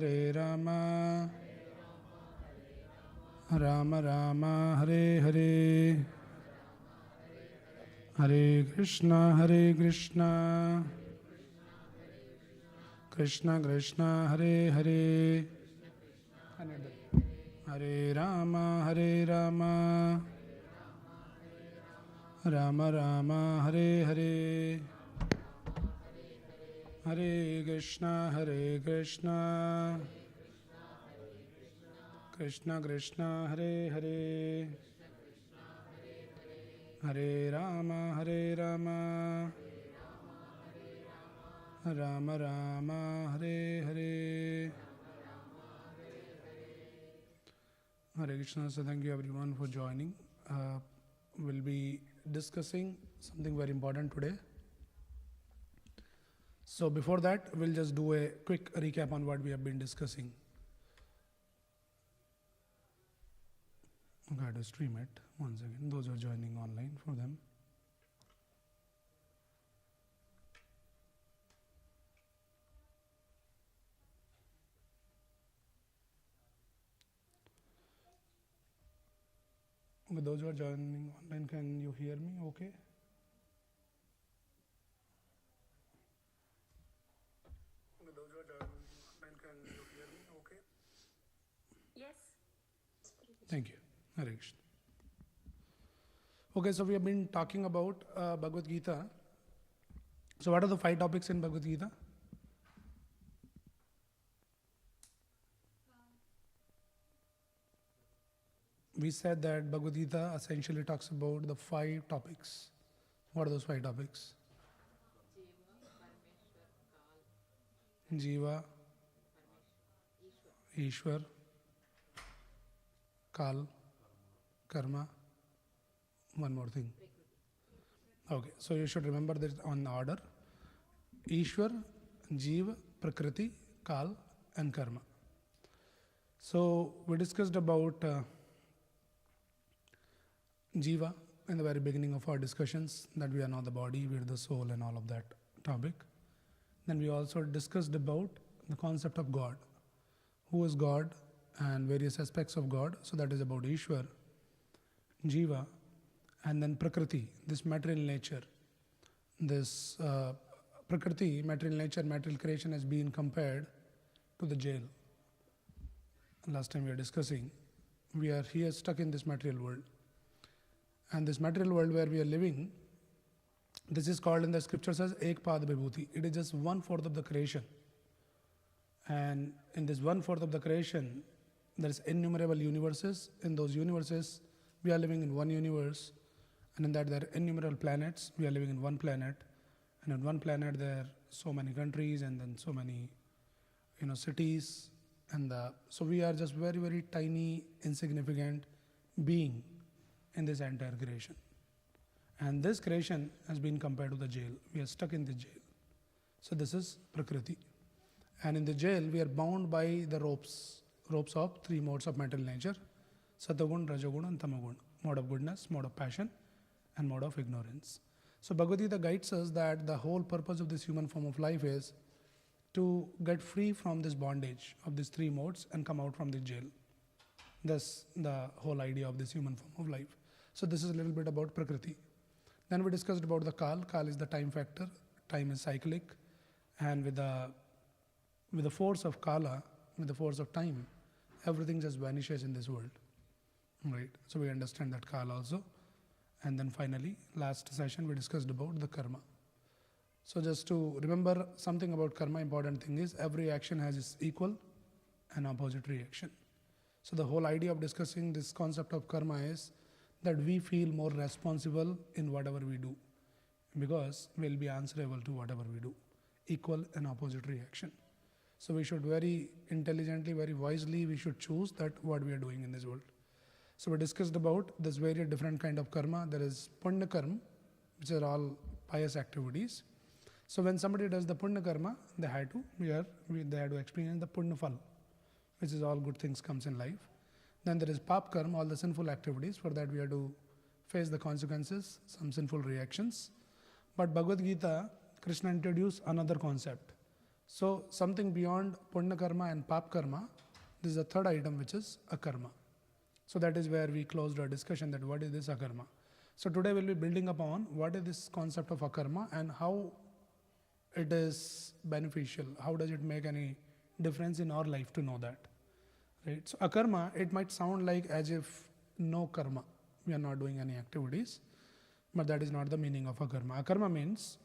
Hare Rama, Rama Rama, Hare Hare, Hare Krishna, Krishna Krishna, Hare Hare, Hare Rama, Rama Rama, Hare Hare, Hare Krishna, Krishna Krishna, Hare Hare, Hare Rama, Rama Rama, Hare Hare. Hare Krishna. So thank you everyone for joining. We'll be discussing something very important today. So before that, we'll just do a quick recap on what we have been discussing. Okay, I have to stream it once again. Those who are joining online, for them. Okay, those who are joining online, can you hear me okay? Okay, those who are joining online, can you hear me okay? Yes. Thank you. Hare Krishna. Okay, so we have been talking about Bhagavad Gita. So what are the 5 topics in Bhagavad Gita? We said that Bhagavad Gita essentially talks about the 5 topics. What are those 5 topics? Jiva, Ishwar, Kal, Karma, one more thing. Okay, so you should remember this on order. Ishwar, Jiva, Prakriti, Kal and Karma. So we discussed about Jiva in the very beginning of our discussions, that we are not the body, we are the soul and all of that topic. Then we also discussed about the concept of God. Who is God and various aspects of God. So that is about Ishwar, Jiva, and then Prakriti, this material nature. This Prakriti, material nature, material creation has been compared to the jail. Last time we were discussing, we are here stuck in this material world. And this material world where we are living, this is called in the scriptures as Ek Pad Vibhuti. It is just 1/4 of the creation. And in this 1/4 of the creation, there is innumerable universes. In those universes, we are living in one universe. And in that there are innumerable planets. We are living in one planet. And in one planet there are so many countries and then so many cities. And so we are just very, very tiny, insignificant being in this entire creation. And this creation has been compared to the jail. We are stuck in the jail. So this is Prakriti. And in the jail, we are bound by the ropes of 3 modes of material nature: Satagun, Rajagun and Tamagun. Mode of goodness, mode of passion and mode of ignorance. So Bhagavad Gita guides us that the whole purpose of this human form of life is to get free from this bondage of these 3 modes and come out from the jail. That's the whole idea of this human form of life. So this is a little bit about Prakriti. Then we discussed about the Kal. Kal is the time factor. Time is cyclic. And with the force of Kala, with the force of time, everything just vanishes in this world. Right? So we understand that Kala also. And then finally, last session we discussed about the Karma. So just to remember something about Karma, important thing is every action has its equal and opposite reaction. So the whole idea of discussing this concept of Karma is that we feel more responsible in whatever we do, because we'll be answerable to whatever we do. Equal and opposite reaction. So we should very intelligently, very wisely, we should choose that what we are doing in this world. So we discussed about this very different kind of karma. There is punya karma, which are all pious activities. So when somebody does the punya karma, they had to experience the punya phal, which is all good things comes in life. Then there is pap karma, all the sinful activities. For that we have to face the consequences, some sinful reactions. But Bhagavad Gita, Krishna introduced another concept. So something beyond punya karma and pap karma, this is the third item, which is akarma. So that is where we closed our discussion, that what is this akarma. So today we'll be building upon what is this concept of akarma and how it is beneficial. How does it make any difference in our life to know that? Right? So akarma, it might sound like as if no karma. We are not doing any activities, but that is not the meaning of akarma. Akarma means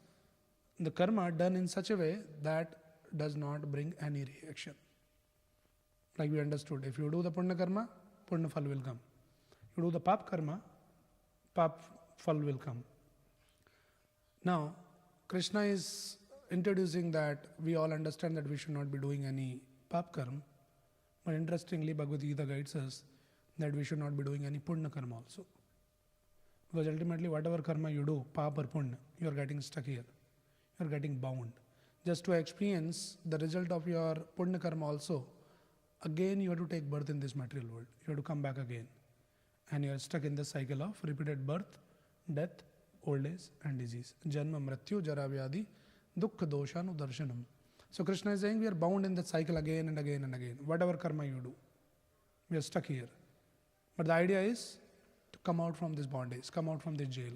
the karma done in such a way that does not bring any reaction. Like we understood, if you do the punya karma, punya phal will come. You do the pap karma, pap phal will come. Now, Krishna is introducing that we all understand that we should not be doing any pap karma, but interestingly, Bhagavad Gita guides us that we should not be doing any punya karma also. Because ultimately, whatever karma you do, pap or punya, you are getting stuck here. You are getting bound. Just to experience the result of your punya karma also, again you have to take birth in this material world. You have to come back again. And you are stuck in the cycle of repeated birth, death, old age and disease. Janma, mrityu, jara, vyadhi, dukkha, dosha, darshanam. So Krishna is saying we are bound in that cycle again and again and again. Whatever karma you do, we are stuck here. But the idea is to come out from this bondage, come out from this jail.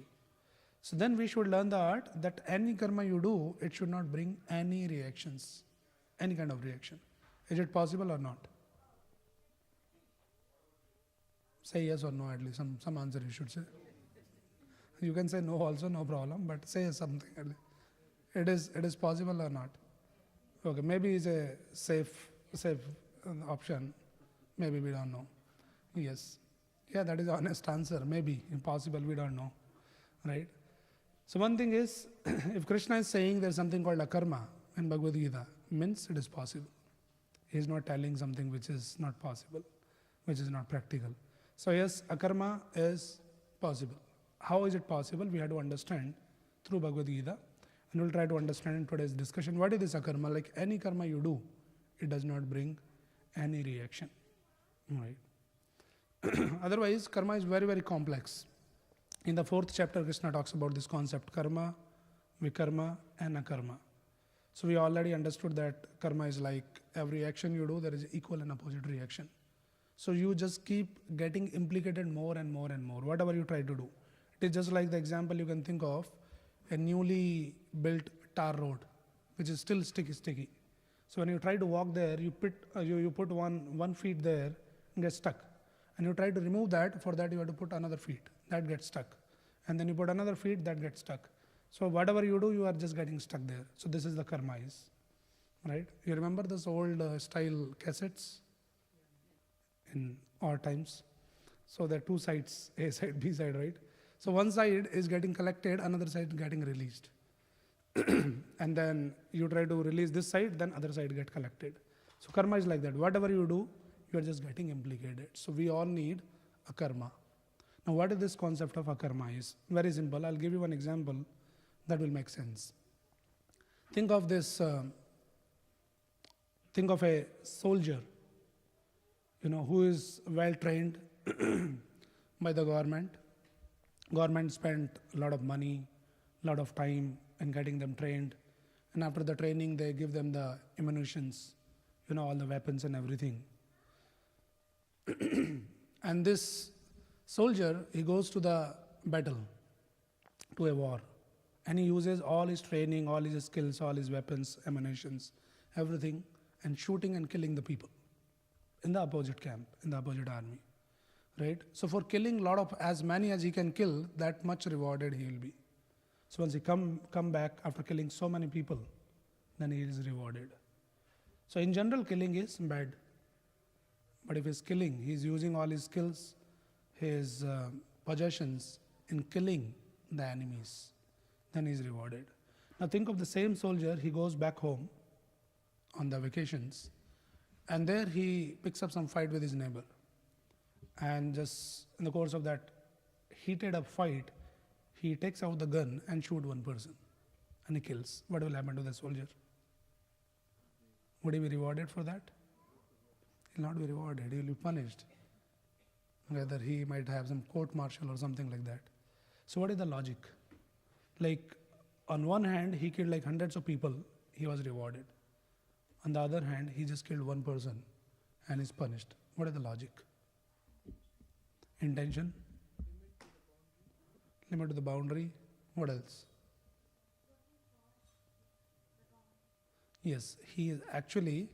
So then we should learn the art that any karma you do, it should not bring any reactions, any kind of reaction. Is it possible or not? Say yes or no, at least some answer you should say. You can say no also, no problem, but say something at least. It is possible or not? Okay, maybe it's a safe option. Maybe we don't know. Yes. Yeah, that is the honest answer. Maybe impossible, we don't know. Right? So one thing is, if Krishna is saying there's something called akarma in Bhagavad Gita, means it is possible. He is not telling something which is not possible, which is not practical. So yes, akarma is possible. How is it possible? We have to understand through Bhagavad Gita, and we'll try to understand in today's discussion what is this akarma. Like any karma you do, it does not bring any reaction. Right? Otherwise, karma is very, very complex. In the 4th chapter, Krishna talks about this concept, karma, vikarma and akarma. So we already understood that karma is like every action you do, there is equal and opposite reaction. So you just keep getting implicated more and more and more, whatever you try to do. It is just like the example you can think of, a newly built tar road, which is still sticky. So when you try to walk there, you put one feet there and get stuck. And you try to remove that, for that you have to put another feet, that gets stuck. And then you put another feet, that gets stuck. So whatever you do, you are just getting stuck there. So this is the karma is, right? You remember those old style cassettes in our times? So there are two sides, A side, B side, right? So one side is getting collected, another side getting released. And then you try to release this side, then other side get collected. So karma is like that. Whatever you do, you are just getting implicated. So we all need a karma. Now what is this concept of a karma is? Very simple. I'll give you one example that will make sense. Think of this, think of a soldier, who is well trained by the government. Government spent a lot of money, a lot of time in getting them trained. And after the training, they give them the ammunitions, all the weapons and everything. And this soldier, he goes to the battle, to a war. And he uses all his training, all his skills, all his weapons, ammunitions, everything, and shooting and killing the people in the opposite camp, in the opposite army. Right? So for killing as many as he can kill, that much rewarded he will be. So once he come back after killing so many people, then he is rewarded. So in general, killing is bad. But if he's killing, he's using all his skills, his possessions in killing the enemies, then he's rewarded. Now think of the same soldier, he goes back home on the vacations, and there he picks up some fight with his neighbor. And just in the course of that heated up fight, he takes out the gun and shoots one person, and he kills. What will happen to the soldier? Would he be rewarded for that? He will not be rewarded, he will be punished. Whether he might have some court-martial or something like that. So what is the logic? Like, on one hand, he killed like hundreds of people, he was rewarded. On the other hand, he just killed one person and is punished. What is the logic? Intention? Limit to the boundary. What else? Yes, he is actually,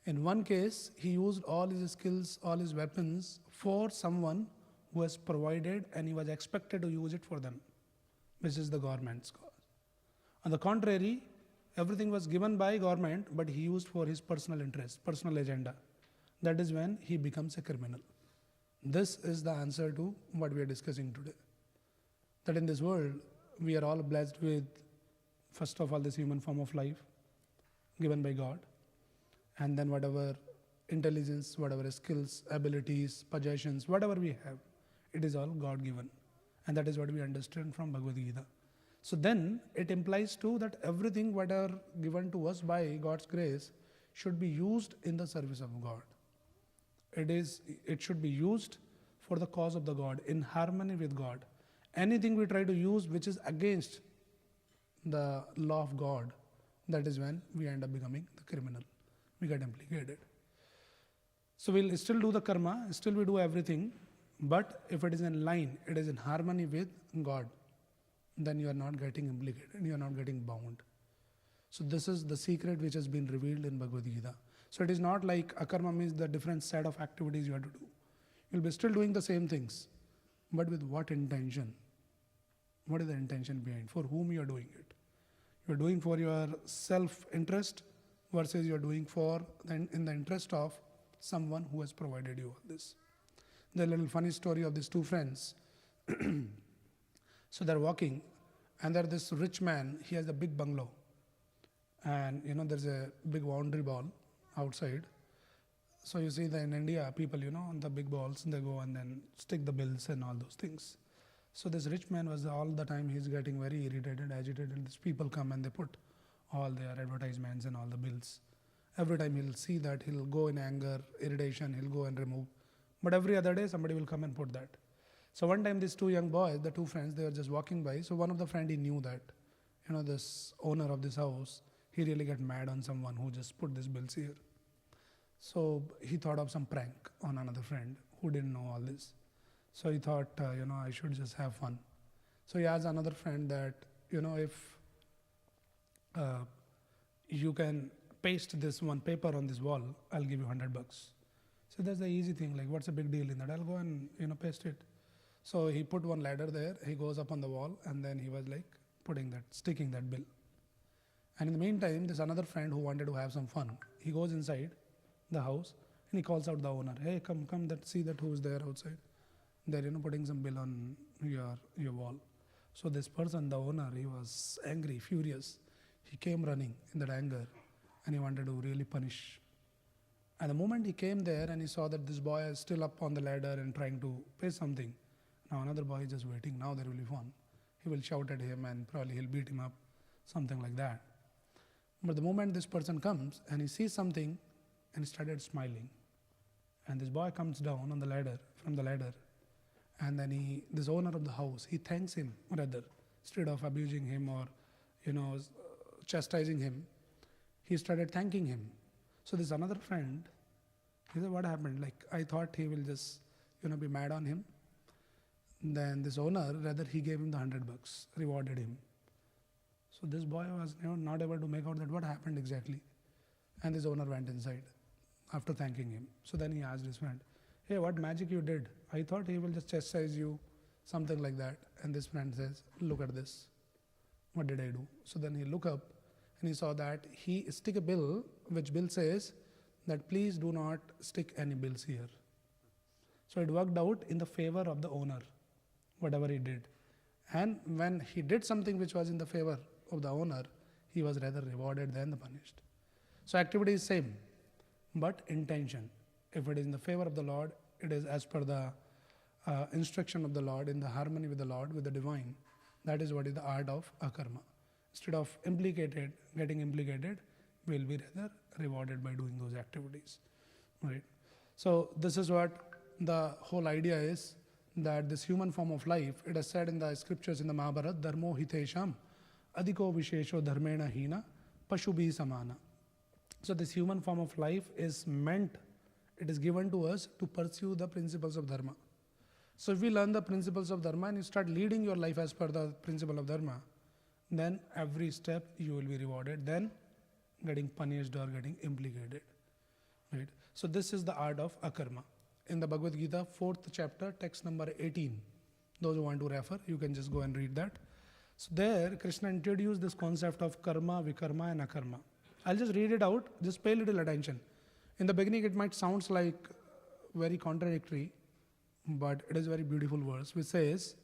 in one case, he used all his skills, all his weapons for someone who was provided and he was expected to use it for them, which is the government's cause. On the contrary, everything was given by government, but he used for his personal interest, personal agenda. That is when he becomes a criminal. This is the answer to what we are discussing today. That in this world, we are all blessed with, first of all, this human form of life given by God, and then whatever intelligence, whatever skills, abilities, possessions, whatever we have, it is all God given. And that is what we understand from Bhagavad Gita. So then it implies too that everything what are given to us by God's grace should be used in the service of God. It should be used for the cause of the God, in harmony with God. Anything we try to use which is against the law of God, that is when we end up becoming the criminal. We get implicated. So we'll still do the karma, still we do everything, but if it is in line, it is in harmony with God, then you are not getting implicated, you are not getting bound. So this is the secret which has been revealed in Bhagavad Gita. So it is not like akarma means the different set of activities you have to do. You'll be still doing the same things, but with what intention? What is the intention behind? For whom you are doing it? You are doing for your self-interest versus you are doing in the interest of someone who has provided you all this. The little funny story of these two friends. So they're walking, and there's this rich man. He has a big bungalow, and there's a big boundary ball outside. So you see that in India, people on the big balls, they go and then stick the bills and all those things. So this rich man was all the time he's getting very irritated, agitated. These people come and they put all their advertisements and all the bills. Every time he'll see that, he'll go in anger, irritation, he'll go and remove. But every other day, somebody will come and put that. So one time, these two young boys, the two friends, they were just walking by. So one of the friend, he knew that, this owner of this house, he really got mad on someone who just put these bills here. So he thought of some prank on another friend who didn't know all this. So he thought, I should just have fun. So he asked another friend that, if you can paste this one paper on this wall, I'll give you $100. So that's the easy thing, like what's the big deal in that? I'll go and, paste it. So he put one ladder there, he goes up on the wall, and then he was like sticking that bill. And in the meantime, there's another friend who wanted to have some fun. He goes inside the house and he calls out the owner, hey, come, see that who's there outside. They're, putting some bill on your wall. So this person, the owner, he was angry, furious. He came running in that anger and he wanted to really punish. And the moment he came there and he saw that this boy is still up on the ladder and trying to pay something, now another boy is just waiting, now there will be fun. He will shout at him and probably he'll beat him up, something like that. But the moment this person comes and he sees something and he started smiling. And this boy comes down on the ladder, from the ladder, and then this owner of the house, he thanks him rather, instead of abusing him or, chastising him, he started thanking him. So this another friend, he said, what happened? Like, I thought he will just, be mad on him. Then this owner, rather he gave him the $100, rewarded him. So this boy was not able to make out that what happened exactly. And this owner went inside after thanking him. So then he asked his friend, hey, what magic you did? I thought he will just chastise you, something like that. And this friend says, look at this. What did I do? So then he looked up and he saw that he stick a bill, which bill says that please do not stick any bills here. So it worked out in the favor of the owner, whatever he did. And when he did something which was in the favor of the owner, he was rather rewarded than the punished. So activity is same, but intention. If it is in the favor of the Lord, it is as per the instruction of the Lord, in the harmony with the Lord, with the divine. That is what is the art of akarma. Instead of getting implicated, we will be rather rewarded by doing those activities. Right? So this is what the whole idea is, that this human form of life, it is said in the scriptures in the Mahabharata, dharmo hitesham adhiko vishesho dharmena hina pashubhi samana. So this human form of life is meant, it is given to us to pursue the principles of dharma. So if we learn the principles of dharma and you start leading your life as per the principle of dharma, then every step you will be rewarded, then getting punished or getting implicated. Right? So this is the art of akarma. In the Bhagavad Gita, 4th chapter, text number 18. Those who want to refer, you can just go and read that. So there, Krishna introduced this concept of karma, vikarma and akarma. I'll just read it out, just pay little attention. In the beginning, it might sound like very contradictory, but it is a very beautiful verse, which says,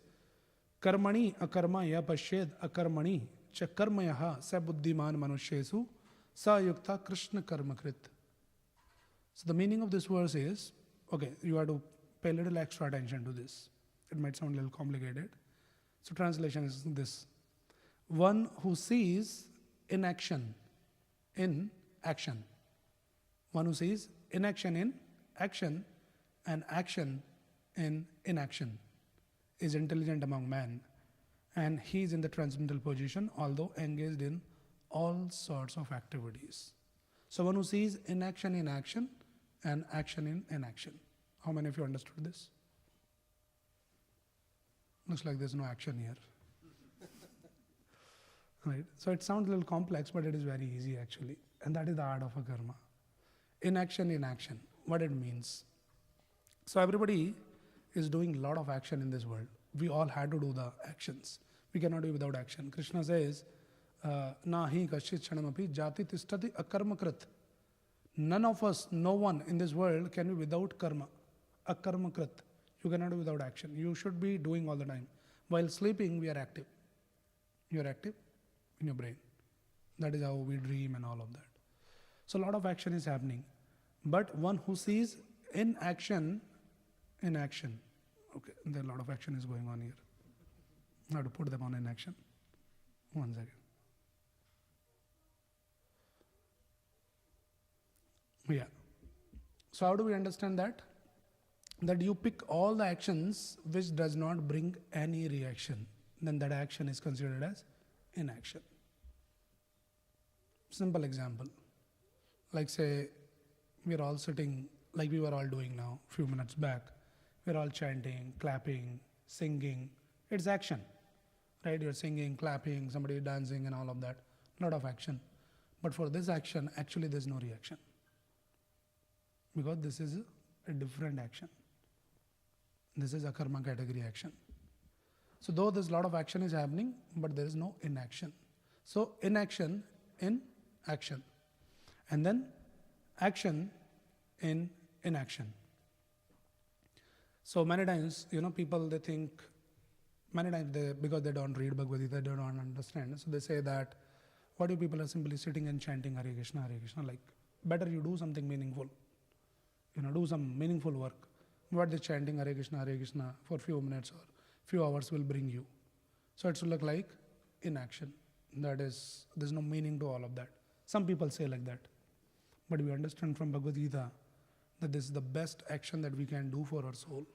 Karmani akarma ya pashed akarmani cha karmayaha sa buddhiman manushyesu sa yukta krishna karmakrit. So the meaning of this verse is, okay, you have to pay a little extra attention to this. It might sound a little complicated. So translation is this. One who sees inaction in action. One who sees inaction in action and action in inaction is intelligent among men, and he is in the transcendental position, although engaged in all sorts of activities. So one who sees inaction in action and action in inaction. How many of you understood this? Looks like there's no action here. Right? So it sounds a little complex, but it is very easy actually. And that is the art of akarma. Inaction in action, what it means. So everybody is doing a lot of action in this world. We all had to do the actions. We cannot do without action. Krishna says, Nahi kashit chanamapi jati tishtati akarmakrit. None of us, no one in this world can be without karma. Akarmakrit. You cannot do without action. You should be doing all the time. While sleeping, we are active. You are active in your brain. That is how we dream and all of that. So a lot of action is happening. But one who sees in action, okay, there a lot of action is going on here. I have to put them on in action. One second. Yeah. So how do we understand that? That you pick all the actions which does not bring any reaction. Then that action is considered as inaction. Simple example. Like say, we are all sitting, like we were all doing now, a few minutes back. We're all chanting, clapping, singing. It's action, right? You're singing, clapping, somebody dancing and all of that. Lot of action. But for this action, actually there's no reaction. Because this is a different action. This is a karma category action. So though there's a lot of action is happening, but there is no inaction. So inaction in action. And then action in inaction. So many times, people they think, many times because they don't read Bhagavad Gita, they don't understand. So they say that, what if people are simply sitting and chanting Hare Krishna, like better you do something meaningful. Do some meaningful work. What the chanting Hare Krishna for few minutes or few hours will bring you. So it should look like inaction. That is, there's no meaning to all of that. Some people say like that. But we understand from Bhagavad Gita that this is the best action that we can do for our soul.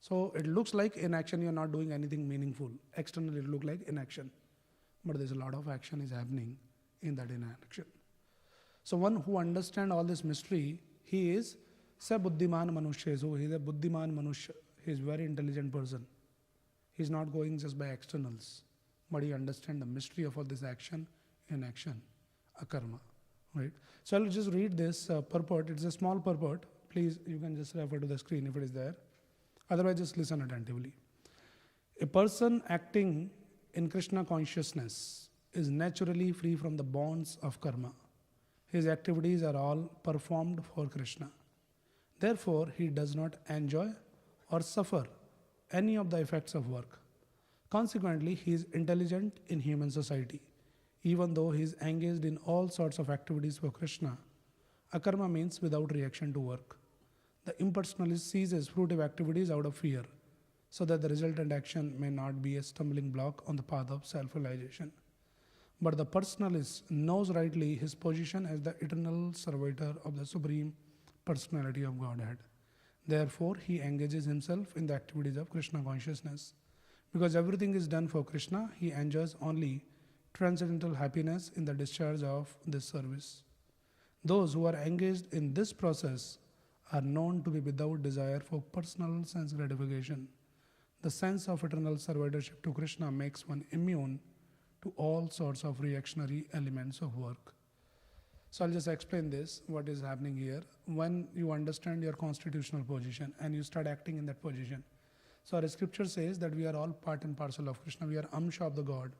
So it looks like inaction, you're not doing anything meaningful. Externally it looks like inaction. But there's a lot of action is happening in that inaction. So one who understands all this mystery, he is sa buddhiman manushya. So he is a buddhiman manushya. He is a very intelligent person. He is not going just by externals, but he understands the mystery of all this action in action, akarma. Right? So I'll just read this purport. It's a small purport. Please, you can just refer to the screen if it is there. Otherwise, just listen attentively. A person acting in Krishna consciousness is naturally free from the bonds of karma. His activities are all performed for Krishna. Therefore, he does not enjoy or suffer any of the effects of work. Consequently, he is intelligent in human society. Even though he is engaged in all sorts of activities for Krishna, akarma means without reaction to work. The impersonalist ceases fruitive activities out of fear, so that the resultant action may not be a stumbling block on the path of self-realization. But the personalist knows rightly his position as the eternal servitor of the Supreme Personality of Godhead. Therefore, he engages himself in the activities of Krishna consciousness. Because everything is done for Krishna, he enjoys only transcendental happiness in the discharge of this service. Those who are engaged in this process are known to be without desire for personal sense gratification. The sense of eternal servitorship to Krishna makes one immune to all sorts of reactionary elements of work. So I'll just explain this, what is happening here. When you understand your constitutional position and you start acting in that position. So our scripture says that we are all part and parcel of Krishna. We are Amsha of the God.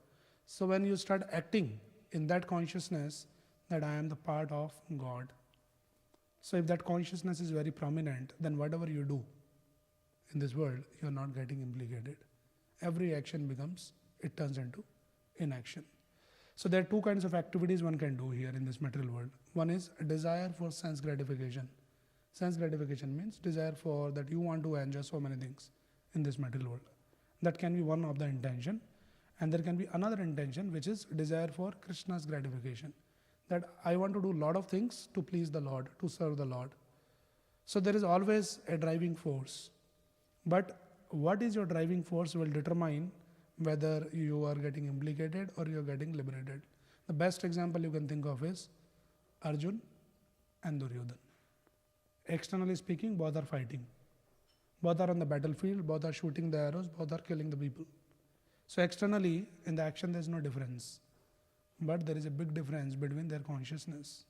So when you start acting in that consciousness that I am the part of God. So if that consciousness is very prominent, then whatever you do in this world, you are not getting implicated. Every action it turns into inaction. So there are two kinds of activities one can do here in this material world. One is a desire for sense gratification. Sense gratification means desire for that you want to enjoy so many things in this material world. That can be one of the intention. And there can be another intention which is desire for Krishna's gratification. That I want to do a lot of things to please the Lord, to serve the Lord. So there is always a driving force. But what is your driving force will determine whether you are getting implicated or you are getting liberated. The best example you can think of is Arjun and Duryodhan. Externally speaking, both are fighting. Both are on the battlefield, both are shooting the arrows, both are killing the people. So externally, in the action there is no difference. But there is a big difference between their consciousness.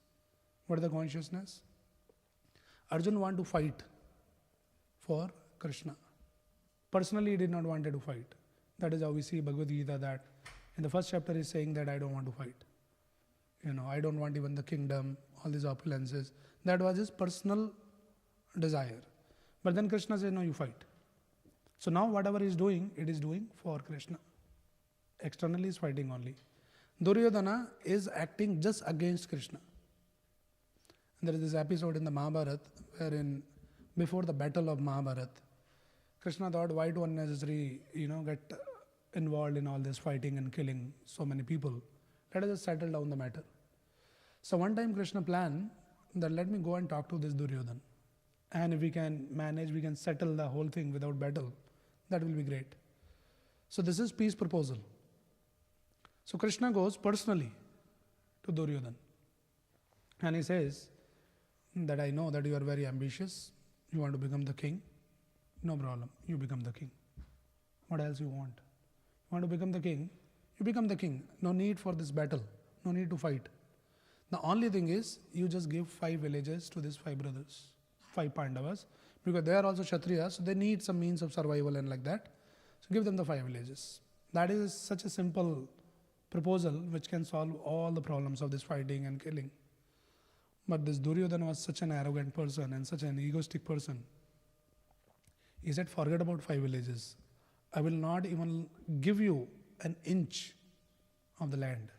What is the consciousness? Arjun wanted to fight for Krishna. Personally, he did not want to fight. That is how we see Bhagavad Gita that in the first chapter is saying that I don't want to fight. I don't want even the kingdom, all these opulences. That was his personal desire. But then Krishna says, no, you fight. So now whatever he is doing, it is doing for Krishna. Externally is fighting only. Duryodhana is acting just against Krishna. And there is this episode in the Mahabharata wherein before the battle of Mahabharata, Krishna thought why to unnecessary, get involved in all this fighting and killing so many people. Let us just settle down the matter. So one time Krishna planned that let me go and talk to this Duryodhan. And if we can manage, we can settle the whole thing without battle. That will be great. So this is peace proposal. So Krishna goes personally to Duryodhan. And he says that I know that you are very ambitious. You want to become the king. No problem. You become the king. What else you want? You want to become the king? You become the king. No need for this battle. No need to fight. The only thing is, you just give 5 villages to these 5 brothers, 5 Pandavas, because they are also Kshatriyas, so they need some means of survival and like that. So give them the 5 villages. That is such a simple proposal which can solve all the problems of this fighting and killing. But this Duryodhana was such an arrogant person and such an egoistic person. He said, forget about 5 villages. I will not even give you an inch of the land.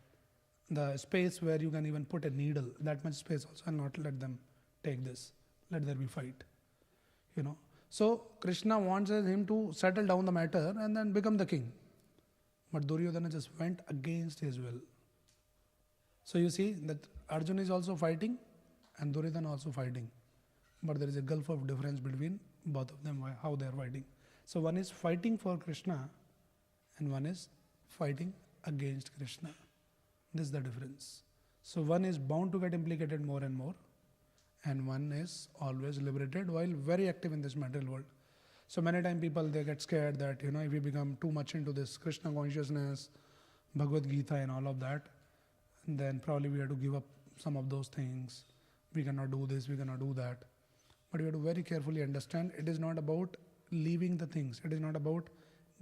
The space where you can even put a needle, that much space also, I'll not let them take this. Let there be fight. So Krishna wants him to settle down the matter and then become the king. But Duryodhana just went against his will. So you see that Arjuna is also fighting and Duryodhana also fighting. But there is a gulf of difference between both of them, how they are fighting. So one is fighting for Krishna and one is fighting against Krishna. This is the difference. So one is bound to get implicated more and more, and one is always liberated while very active in this material world. So many times people, they get scared that, if we become too much into this Krishna consciousness, Bhagavad Gita and all of that, then probably we have to give up some of those things. We cannot do this, we cannot do that. But we have to very carefully understand, it is not about leaving the things. It is not about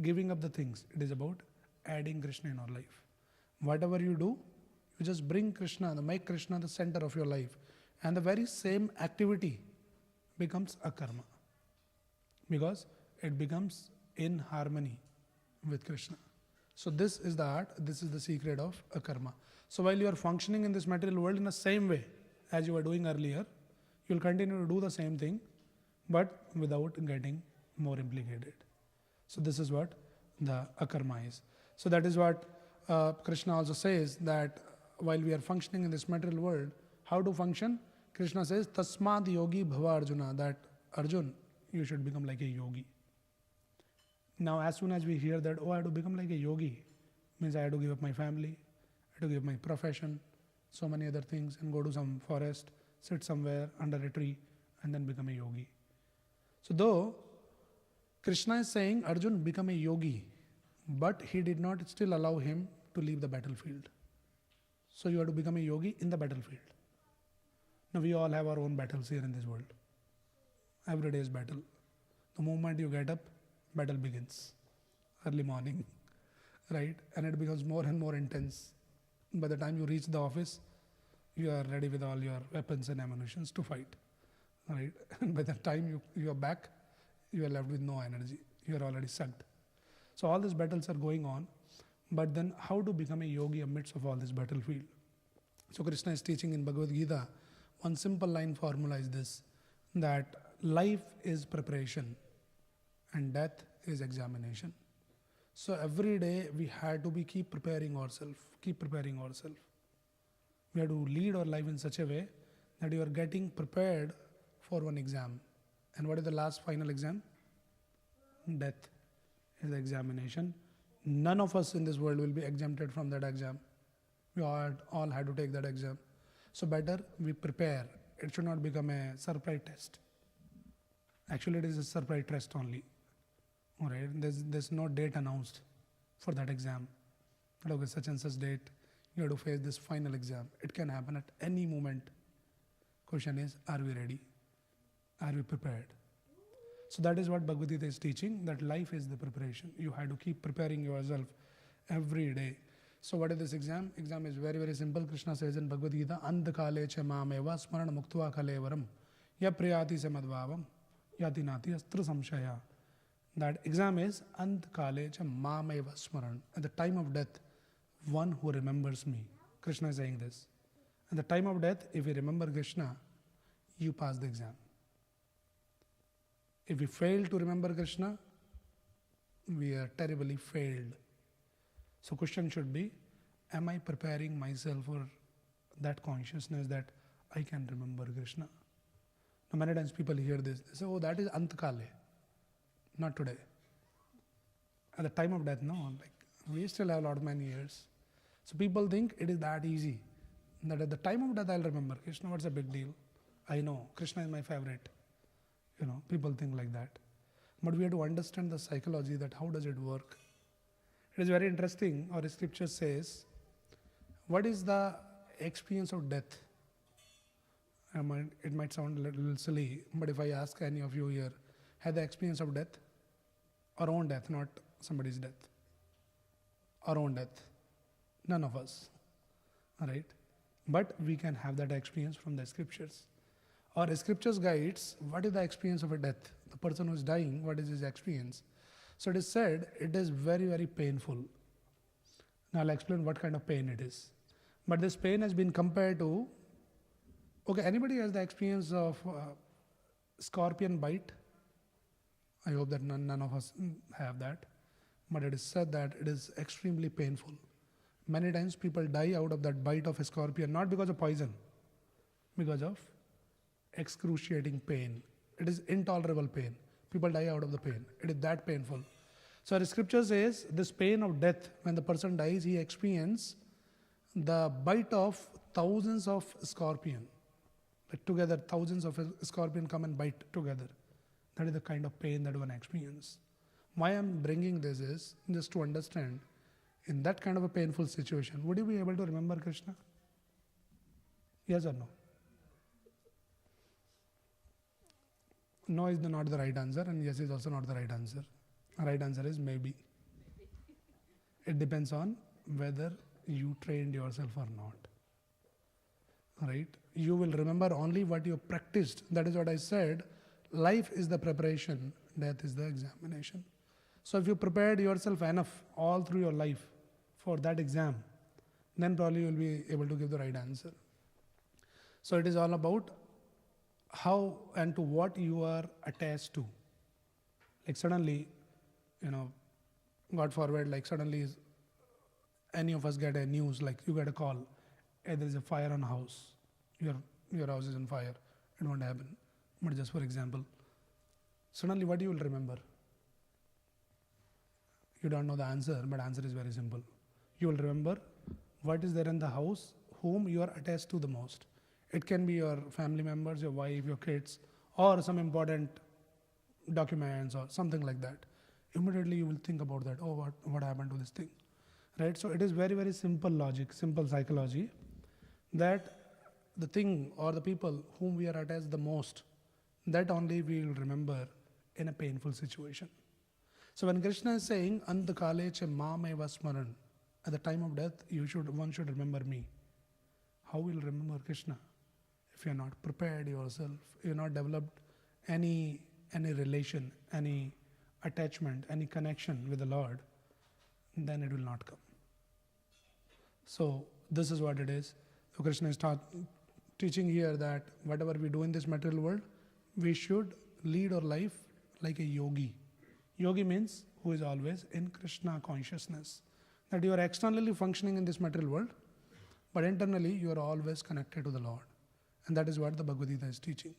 giving up the things. It is about adding Krishna in our life. Whatever you do, you just bring Krishna, make Krishna the center of your life. And the very same activity becomes a karma. Because it becomes in harmony with Krishna. So this is the art, this is the secret of a karma. So while you are functioning in this material world in the same way as you were doing earlier, you will continue to do the same thing, but without getting more implicated. So this is what the akarma is. So that is what Krishna also says, that while we are functioning in this material world, how to function? Krishna says, Tasmad yogi bhava Arjuna, that Arjun, you should become like a yogi. Now as soon as we hear that, I have to become like a yogi, means I have to give up my family, I have to give up my profession, so many other things, and go to some forest sit somewhere under a tree, and then become a yogi. So though Krishna is saying, Arjun, become a yogi, but he did not still allow him to leave the battlefield. So you have to become a yogi in the battlefield. Now we all have our own battles here in this world. Every day is battle. The moment you get up, battle begins. Early morning, right? And it becomes more and more intense. By the time you reach the office, you are ready with all your weapons and ammunitions to fight, right? And by the time you are back, you are left with no energy. You are already sucked. So all these battles are going on. But then how to become a yogi amidst of all this battlefield? So Krishna is teaching in Bhagavad Gita, one simple line formula is this, that life is preparation and death is examination. So every day we had to keep preparing ourselves. We have to lead our life in such a way that you are getting prepared for one exam. And what is the last final exam? Death is the examination. None of us in this world will be exempted from that exam. We all had to take that exam. So better we prepare. It should not become a surprise test. Actually, it is a surprise test only. All right, there's no date announced for that exam. But okay, such and such date, you have to face this final exam. It can happen at any moment. Question is, are we ready? Are we prepared? So that is what Bhagavad Gita is teaching, that life is the preparation. You have to keep preparing yourself every day. So what is this exam? Exam is very, very simple. Krishna says in Bhagavad Gita, Andhakale cha mameva smarana muktva kalevaram ya priyati samadvavam yati nati astra samshaya. That exam is Andhakale cha mameva smaran. At the time of death, one who remembers me. Krishna is saying this. At the time of death, if you remember Krishna, you pass the exam. If we fail to remember Krishna, we are terribly failed. So question should be, am I preparing myself for that consciousness that I can remember Krishna? Now many times people hear this, they say, oh, that is Antkale, not today. At the time of death, no, like we still have a lot of many years. So people think it is that easy, that at the time of death I'll remember Krishna, what's the big deal? I know, Krishna is my favorite. People think like that. But we have to understand the psychology, that how does it work? It is very interesting. Our scripture says, what is the experience of death? It might sound a little silly, but if I ask any of you here, had the experience of death? Our own death, not somebody's death. Our own death. None of us. Alright? But we can have that experience from the scriptures. Our scriptures guides what is the experience of a death. The person who is dying, what is his experience? So it is said, it is very, very painful. Now I'll explain what kind of pain it is. But this pain has been compared to, okay, anybody has the experience of scorpion bite? I hope that none of us have that. But it is said that it is extremely painful. Many times people die out of that bite of a scorpion, not because of poison, because of excruciating pain. It is intolerable pain. People die out of the pain. It is that painful. So the scripture says this pain of death, when the person dies, he experiences the bite of thousands of scorpion. Like together, thousands of scorpion come and bite together. That is the kind of pain that one experiences. Why I am bringing this is just to understand, in that kind of a painful situation, would you be able to remember Krishna? Yes or no? No is not the right answer, and yes is also not the right answer. The right answer is maybe. It depends on whether you trained yourself or not. Right? You will remember only what you practiced. That is what I said. Life is the preparation, death is the examination. So if you prepared yourself enough all through your life for that exam, then probably you will be able to give the right answer. So it is all about how and to what you are attached to. Like suddenly, God forbid, like suddenly any of us get a news, like you get a call, hey, there is a fire on a house, your house is on fire. It won't happen. But just for example, suddenly what you will remember? You don't know the answer, but answer is very simple. You will remember what is there in the house, whom you are attached to the most. It can be your family members, your wife, your kids, or some important documents or something like that. Immediately you will think about that. Oh, what happened to this thing? Right? So it is very, very simple logic, simple psychology, that the thing or the people whom we are attached the most, that only we will remember in a painful situation. So when Krishna is saying, Antakale che mam eva smaran, at the time of death, one should remember me. How will you remember Krishna? If you are not prepared yourself, you are not developed any relation, any attachment, any connection with the Lord, then it will not come. So this is what it is. So Krishna is teaching here that whatever we do in this material world, we should lead our life like a yogi. Yogi means who is always in Krishna consciousness. That you are externally functioning in this material world, but internally you are always connected to the Lord. And that is what the Bhagavad Gita is teaching.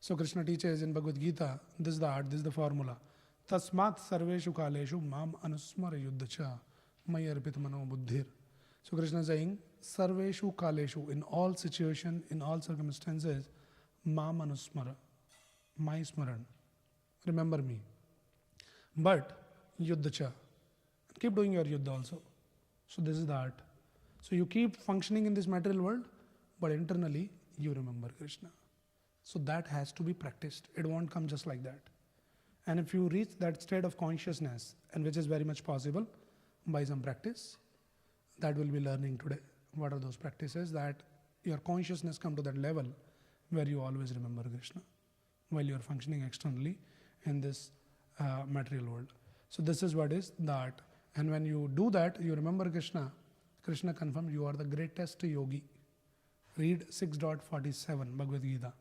So Krishna teaches in Bhagavad Gita, this is the art, this is the formula. Tasmat sarveshu kaleshu mam anusmara yuddhacha maya arpit mano buddhir. So Krishna is saying, sarveshu kaleshu, in all situations, in all circumstances, mam anusmara, my smaran, remember me. But yuddhacha, keep doing your yuddha also. So this is the art. So you keep functioning in this material world, but internally you remember Krishna. So that has to be practiced. It won't come just like that. And if you reach that state of consciousness, and which is very much possible by some practice, that we'll be learning today. What are those practices? That your consciousness come to that level where you always remember Krishna while you are functioning externally in this material world. So this is what is the art. And when you do that, you remember Krishna. Krishna confirms you are the greatest yogi. Read 6.47 Bhagavad Gita.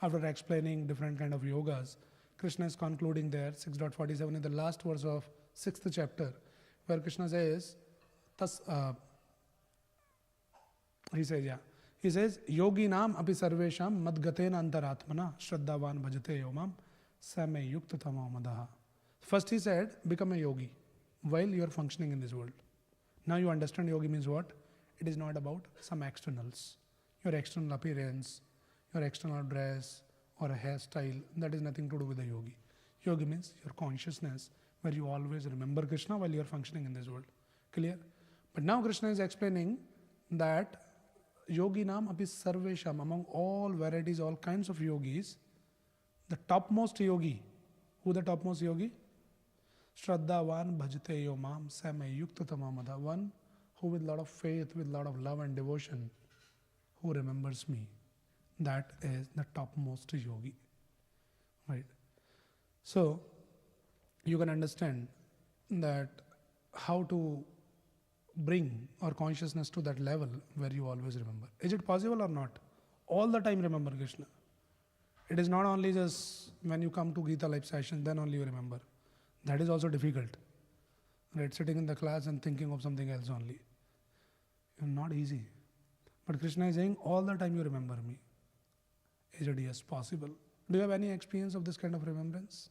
After explaining different kind of yogas, Krishna is concluding there, 6.47 in the last verse of 6th chapter, where Krishna says, he says, Yogi nam api sarvesham madgatena antaratmana shraddhavan bhajate yomam same yukta tamamadaha. First he said, become a yogi while you are functioning in this world. Now you understand yogi means what? It is not about some externals. Your external appearance, your external dress or a hairstyle, that is nothing to do with the yogi. Yogi means your consciousness where you always remember Krishna while you are functioning in this world. Clear? But now Krishna is explaining that yogi nam api sarvesham, among all varieties, all kinds of yogis, the topmost yogi, who the topmost yogi? Shraddhavan bhajate yomam same yukta tamamada, one who with lot of faith, with lot of love and devotion, who remembers me. That is the topmost yogi. Right? So, you can understand that how to bring our consciousness to that level where you always remember. Is it possible or not? All the time remember Krishna. It is not only just when you come to Gita live session, then only you remember. That is also difficult. Right? Sitting in the class and thinking of something else only. Not easy. But Krishna is saying, all the time you remember me. Is it yes possible? Do you have any experience of this kind of remembrance?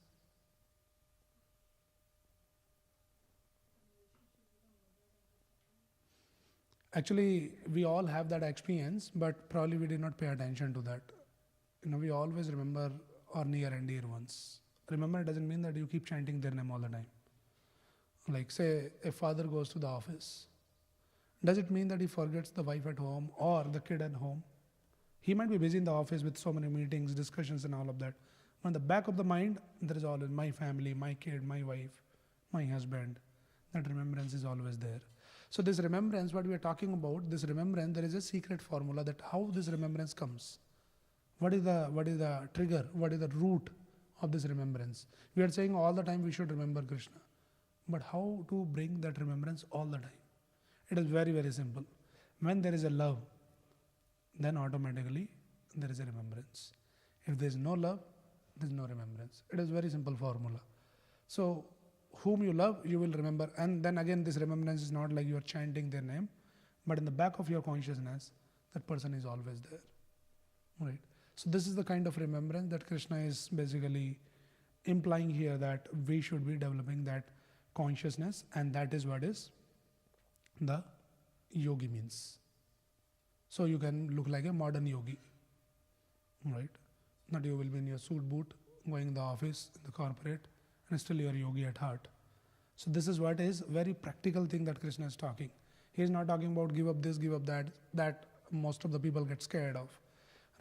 Actually, we all have that experience, but probably we did not pay attention to that. We always remember our near and dear ones. Remember doesn't mean that you keep chanting their name all the time. Like say, a father goes to the office. Does it mean that he forgets the wife at home or the kid at home? He might be busy in the office with so many meetings, discussions and all of that. But in the back of the mind, there is always my family, my kid, my wife, my husband. That remembrance is always there. So this remembrance, what we are talking about, this remembrance, there is a secret formula that how this remembrance comes. What is the trigger? What is the root of this remembrance? We are saying all the time we should remember Krishna. But how to bring that remembrance all the time? It is very, very simple. When there is a love, then automatically there is a remembrance. If there is no love, there is no remembrance. It is very simple formula. So, whom you love, you will remember. And then again, this remembrance is not like you are chanting their name, but in the back of your consciousness, that person is always there. Right? So this is the kind of remembrance that Krishna is basically implying here, that we should be developing that consciousness, and that is what is the yogi means. So you can look like a modern yogi, right? Not you will be in your suit boot, going in the office, in the corporate, and still you are yogi at heart. So this is what is very practical thing that Krishna is talking. He is not talking about give up this, give up that most of the people get scared of,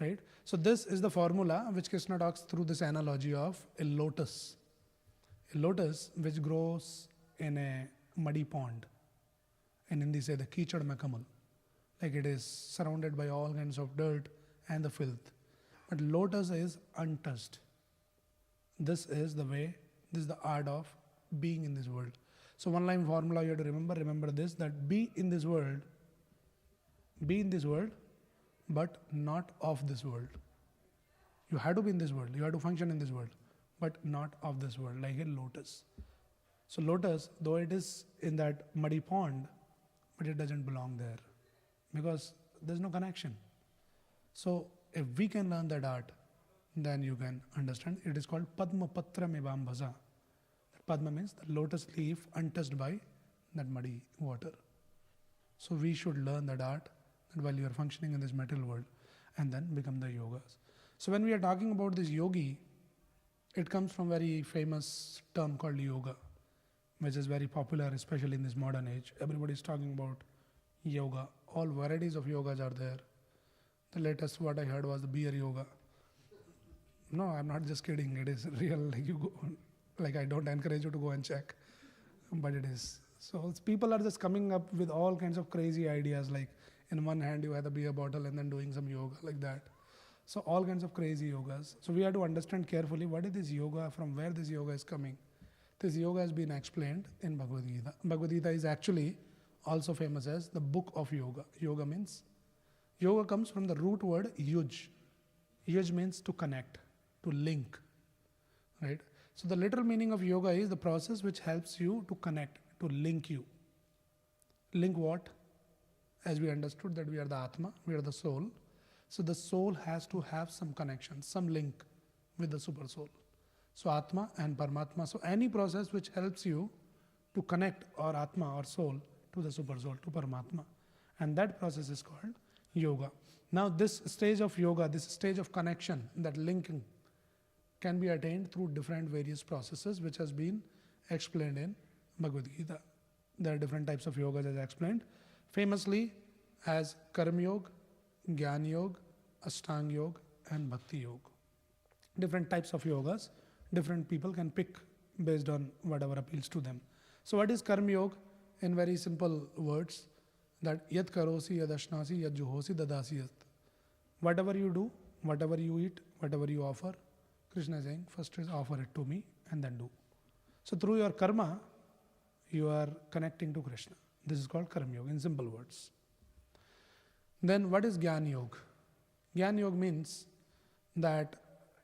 right? So this is the formula which Krishna talks through this analogy of a lotus. A lotus which grows in a muddy pond. In Hindi say the kichad mein kamal. Like it is surrounded by all kinds of dirt and the filth. But lotus is untouched. This is the way, this is the art of being in this world. So one line formula you have to remember this, that be in this world, but not of this world. You have to be in this world, you have to function in this world, but not of this world, like a lotus. So lotus, though it is in that muddy pond, but it doesn't belong there because there's no connection. So if we can learn that art, then you can understand. It is called Padma Patra Mebam Bhaja. Padma means the lotus leaf untouched by that muddy water. So we should learn that art that while you are functioning in this material world and then become the yogas. So when we are talking about this yogi, it comes from very famous term called yoga, which is very popular, especially in this modern age. Everybody is talking about yoga. All varieties of yogas are there. The latest what I heard was the beer yoga. No, I'm not just kidding. It is real. Like you go, like I don't encourage you to go and check, but it is. So people are just coming up with all kinds of crazy ideas. Like in one hand you have a beer bottle and then doing some yoga like that. So all kinds of crazy yogas. So we have to understand carefully what is this yoga, from where this yoga is coming. This yoga has been explained in Bhagavad Gita. Bhagavad Gita is actually also famous as the book of yoga. Yoga comes from the root word yuj. Yuj means to connect, to link, right? So the literal meaning of yoga is the process which helps you to connect, to link you. Link what? As we understood that we are the Atma, we are the soul. So the soul has to have some connection, some link with the super soul. So Atma and Paramatma. So any process which helps you to connect our Atma or soul to the super soul, to Paramatma. And that process is called yoga. Now this stage of yoga, this stage of connection, that linking, can be attained through different various processes which has been explained in Bhagavad Gita. There are different types of yogas as explained, famously as Karma Yoga, Jnana Yoga, Ashtanga Yoga and Bhakti Yoga. Different types of yogas, different people can pick based on whatever appeals to them. So what is Karma Yoga? In very simple words, that yat karosi yad ashnasi yad juhosi dadasi yat. Whatever you do, whatever you eat, whatever you offer, Krishna is saying, first is offer it to me and then do. So through your karma, you are connecting to Krishna. This is called Karma Yoga in simple words. Then what is Jnana Yoga? Jnana Yoga means that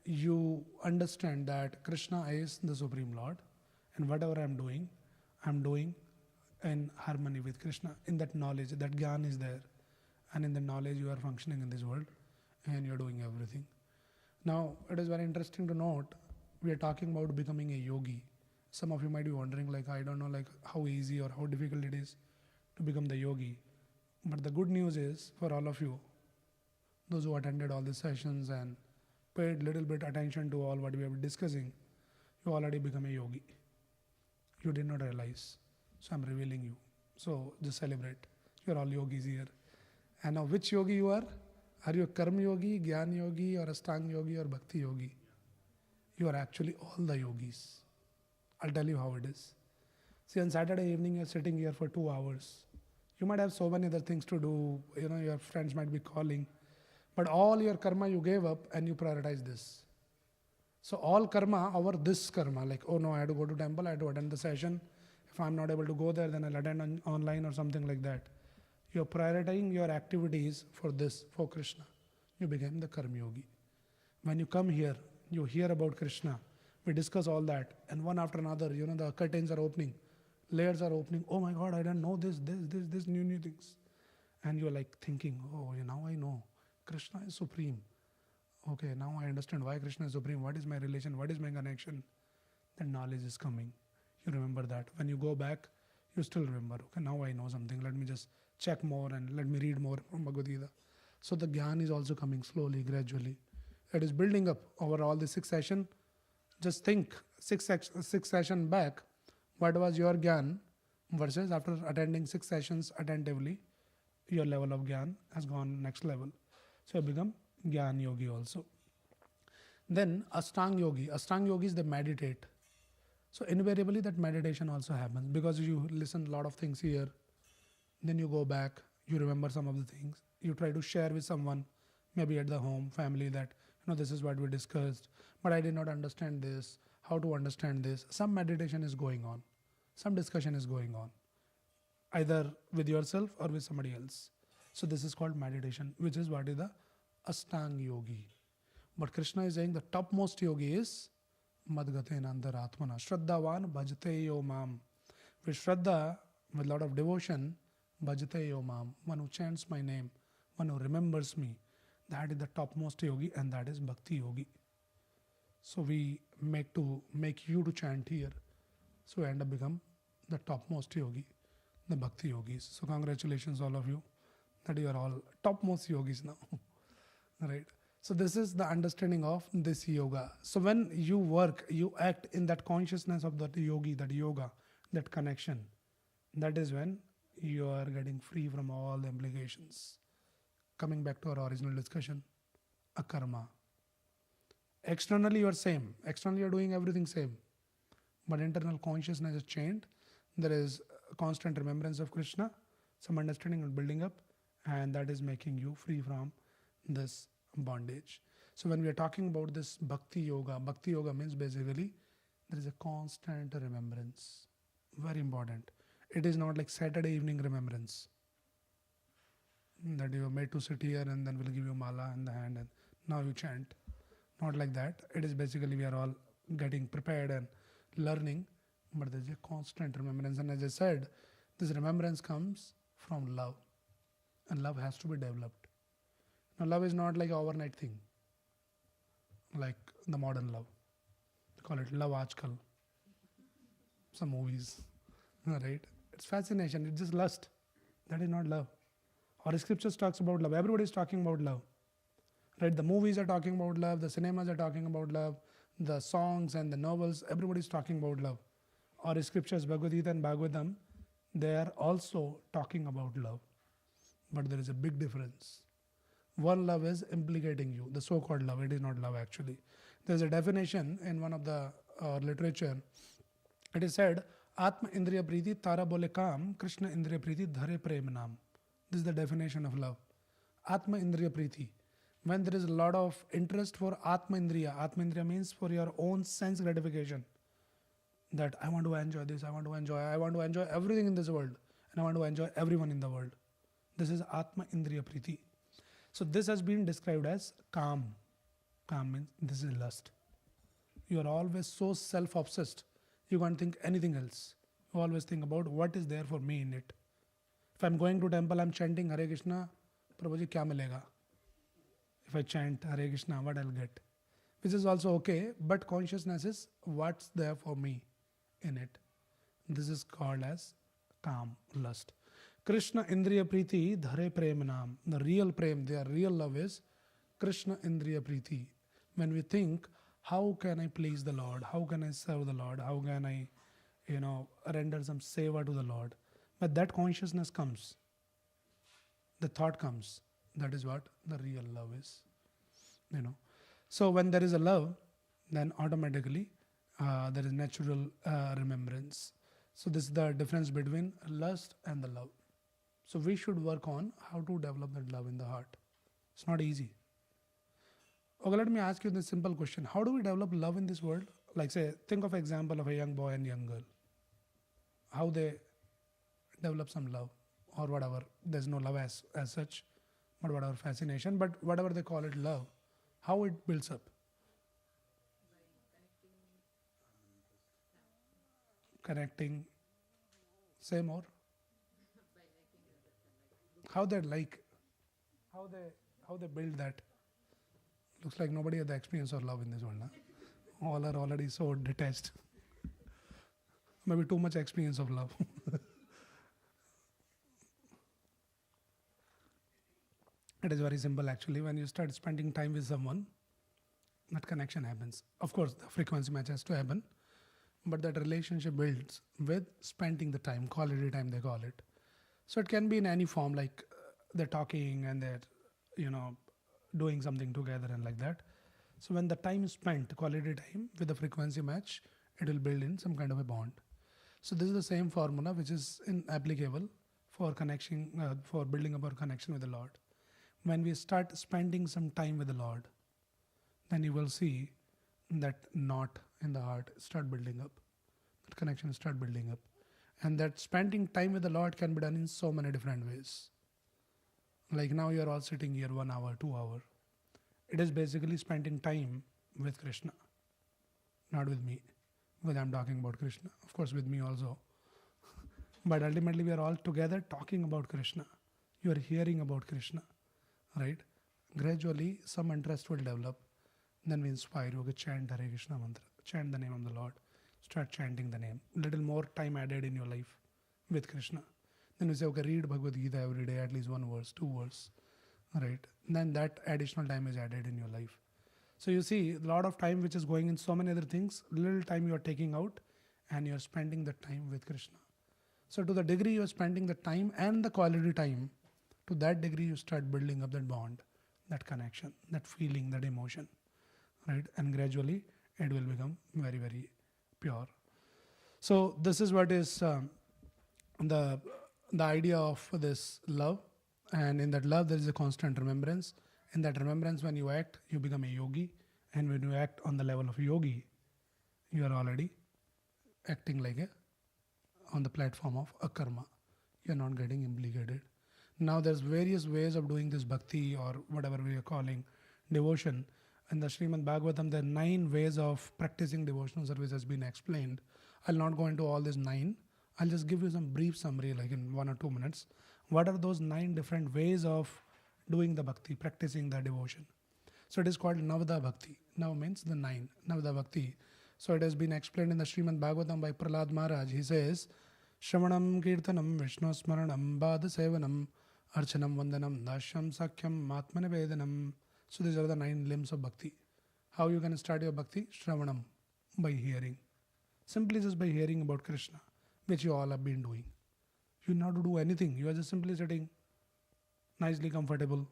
you understand that Krishna is the Supreme Lord and whatever I am doing in harmony with Krishna. In that knowledge, that Jnana is there, and in the knowledge you are functioning in this world and you are doing everything. Now, it is very interesting to note, we are talking about becoming a yogi. Some of you might be wondering, like, I don't know, like, how easy or how difficult it is to become the yogi. But the good news is, for all of you, those who attended all these sessions and paid little bit attention to all what we have been discussing, you already become a yogi. You did not realize. So I'm revealing you. So just celebrate. You're all yogis here. And now which yogi you are? Are you a Karma Yogi, Jnana Yogi, or Ashtanga Yogi, or Bhakti Yogi? You are actually all the yogis. I'll tell you how it is. See, on Saturday evening, you're sitting here for 2 hours. You might have so many other things to do. You know, your friends might be calling. But all your karma you gave up and you prioritize this. So all karma over this karma. Like, oh no, I had to go to temple, I had to attend the session. If I'm not able to go there, then I'll attend online or something like that. You're prioritizing your activities for this, for Krishna. You become the Karma Yogi. When you come here, you hear about Krishna. We discuss all that. And one after another, you know, the curtains are opening. Layers are opening. Oh my God, I didn't know this new things. And you're like thinking, oh, now I know. Krishna is supreme. Okay, now I understand why Krishna is supreme. What is my relation? What is my connection? Then knowledge is coming. You remember that. When you go back, you still remember. Okay, now I know something. Let me just check more and let me read more from Bhagavad Gita. So the Gyan is also coming slowly, gradually. It is building up over all the 6 sessions. Just think, six session back, what was your Gyan versus after attending 6 sessions attentively, your level of Gyan has gone next level. So you become Gyan Yogi also. Then Ashtang Yogi. Ashtang Yogis, they meditate. So invariably that meditation also happens because you listen a lot of things here, then you go back, you remember some of the things, you try to share with someone, maybe at the home, family, that this is what we discussed, but I did not understand this, how to understand this. Some meditation is going on, some discussion is going on, either with yourself or with somebody else. So this is called meditation, which is what is the Ashtang Yogi. But Krishna is saying the topmost yogi is Madgatena Antaratmana. Shraddhavan bhajate yo mam. With Shraddha, with a lot of devotion, bhajate yo mam. One who chants my name, one who remembers me. That is the topmost yogi, and that is Bhakti Yogi. So we make you to chant here. So we end up become the topmost yogi, the Bhakti Yogis. So congratulations all of you that you are all topmost yogis now. Right? So this is the understanding of this yoga. So when you work, you act in that consciousness of that yogi, that yoga, that connection. That is when you are getting free from all the implications. Coming back to our original discussion, akarma. Externally you are same. Externally you are doing everything same. But internal consciousness is changed. There is a constant remembrance of Krishna, some understanding and building up, and that is making you free from this bondage. So when we are talking about this Bhakti Yoga means basically there is a constant remembrance. Very important. It is not like Saturday evening remembrance that you are made to sit here and then we'll give you mala in the hand and now you chant. Not like that. It is basically we are all getting prepared and learning, but there is a constant remembrance. And as I said, this remembrance comes from love, and love has to be developed. Now love is not like an overnight thing, like the modern love. They call it love aajkal. Some movies, right? It's fascination, it's just lust. That is not love. Our scriptures talks about love. Everybody is talking about love. Right? The movies are talking about love, the cinemas are talking about love, the songs and the novels, everybody is talking about love. Our scriptures, Bhagavad Gita and Bhagavatam, they are also talking about love. But there is a big difference. One love is implicating you, the so-called love. It is not love actually. There is a definition in one of the literature. It is said, Atma Indriya Priti Tara Bole Kam, Krishna Indriya Priti Dhare Prem Nam. This is the definition of love. Atma Indriya Priti. When there is a lot of interest for Atma Indriya means for your own sense gratification. That I want to enjoy this, I want to enjoy everything in this world, and I want to enjoy everyone in the world. This is Atma Indriya Priti. So this has been described as Kam. Kam means this is lust. You are always so self-obsessed. You can't think anything else. You always think about what is there for me in it. If I'm going to temple, I'm chanting Hare Krishna, Prabhuji, kya milega? If I chant Hare Krishna, what I'll get? Which is also okay, but consciousness is what's there for me in it. This is called as Kam, lust. Krishna Indriya Priti Dhare Premanam. The real prem, their real love is Krishna Indriya Priti. When we think, how can I please the Lord? How can I serve the Lord? How can I, render some seva to the Lord? But that consciousness comes. The thought comes. That is what the real love is. So when there is a love, then automatically there is natural remembrance. So this is the difference between lust and the love. So we should work on how to develop that love in the heart. It's not easy. Okay, let me ask you this simple question. How do we develop love in this world? Like say, think of an example of a young boy and young girl. How they develop some love or whatever. There's no love as such, but whatever fascination, but whatever they call it love, how it builds up. Connecting. Say more. How they like, how they build that. Looks like nobody had the experience of love in this world. Huh? All are already so detached. Maybe too much experience of love. It is very simple actually. When you start spending time with someone, that connection happens. Of course, the frequency match has to happen, but that relationship builds with spending the time, quality time they call it. So it can be in any form, like they're talking and they're, you know, doing something together and like that. So when the time is spent, quality time with the frequency match, it will build in some kind of a bond. So this is the same formula which is applicable for connection, for building up our connection with the Lord. When we start spending some time with the Lord, then you will see that knot in the heart start building up. That connection start building up. And that spending time with the Lord can be done in so many different ways. Like now you are all sitting here 1 hour, 2 hour. It is basically spending time with Krishna, not with me, because I'm talking about Krishna. Of course, with me also. But ultimately, we are all together talking about Krishna. You are hearing about Krishna, right? Gradually, some interest will develop. Then we inspire you to chant Hare Krishna mantra, chant the name of the Lord, start chanting the name. Little more time added in your life with Krishna. Then we say, okay, read Bhagavad Gita every day, at least 1 verse, 2 verse, right? Then that additional time is added in your life. So you see, a lot of time which is going in so many other things, little time you are taking out and you are spending the time with Krishna. So to the degree you are spending the time and the quality time, to that degree you start building up that bond, that connection, that feeling, that emotion, right? And gradually it will become very, very pure. So this is what is the idea of this love. And in that love there is a constant remembrance. In that remembrance, when you act, you become a yogi. And when you act on the level of yogi, you are already acting like on the platform of a karma. You are not getting implicated. Now there's various ways of doing this bhakti or whatever we are calling devotion. In the Srimad Bhagavatam, there are 9 ways of practicing devotional service has been explained. I'll not go into all these 9. I'll just give you some brief summary like in 1 or 2 minutes. What are those 9 different ways of doing the bhakti, practicing the devotion? So it is called Navada Bhakti. Nav means the 9, Navada Bhakti. So it has been explained in the Srimad Bhagavatam by Prahlad Maharaj. He says, Shravanam Kirtanam Vishnu Smaranam Bhada Sevanam Archanam Vandanam Dashyam Sakyam Matmana Vedanam. So these are the 9 limbs of bhakti. How you can start your bhakti? Shravanam, by hearing. Simply just by hearing about Krishna, which you all have been doing. You not to do anything. You are just simply sitting nicely comfortable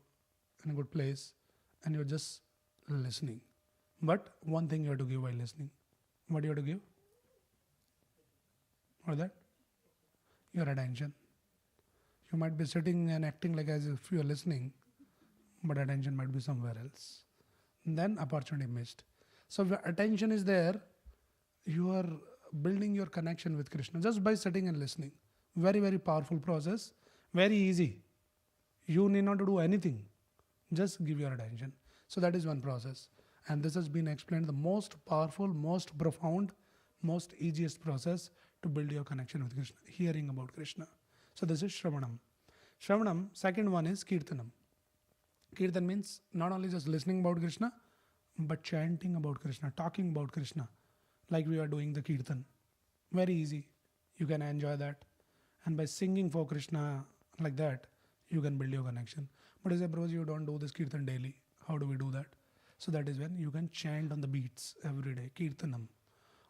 in a good place and you're just listening. But one thing you have to give while listening. What do you have to give? What is that? Your attention. You might be sitting and acting like as if you are listening, but attention might be somewhere else. Then opportunity missed. So if your attention is there, you are building your connection with Krishna just by sitting and listening. Very, very powerful process. Very easy. You need not to do anything. Just give your attention. So that is one process. And this has been explained the most powerful, most profound, most easiest process to build your connection with Krishna. Hearing about Krishna. So this is Shravanam. Shravanam, second one is Kirtanam. Kirtan means not only just listening about Krishna, but chanting about Krishna, talking about Krishna, like we are doing the Kirtan. Very easy. You can enjoy that. And by singing for Krishna like that, you can build your connection. But as a bros, you don't do this Kirtan daily. How do we do that? So that is when you can chant on the beats every day, Kirtanam.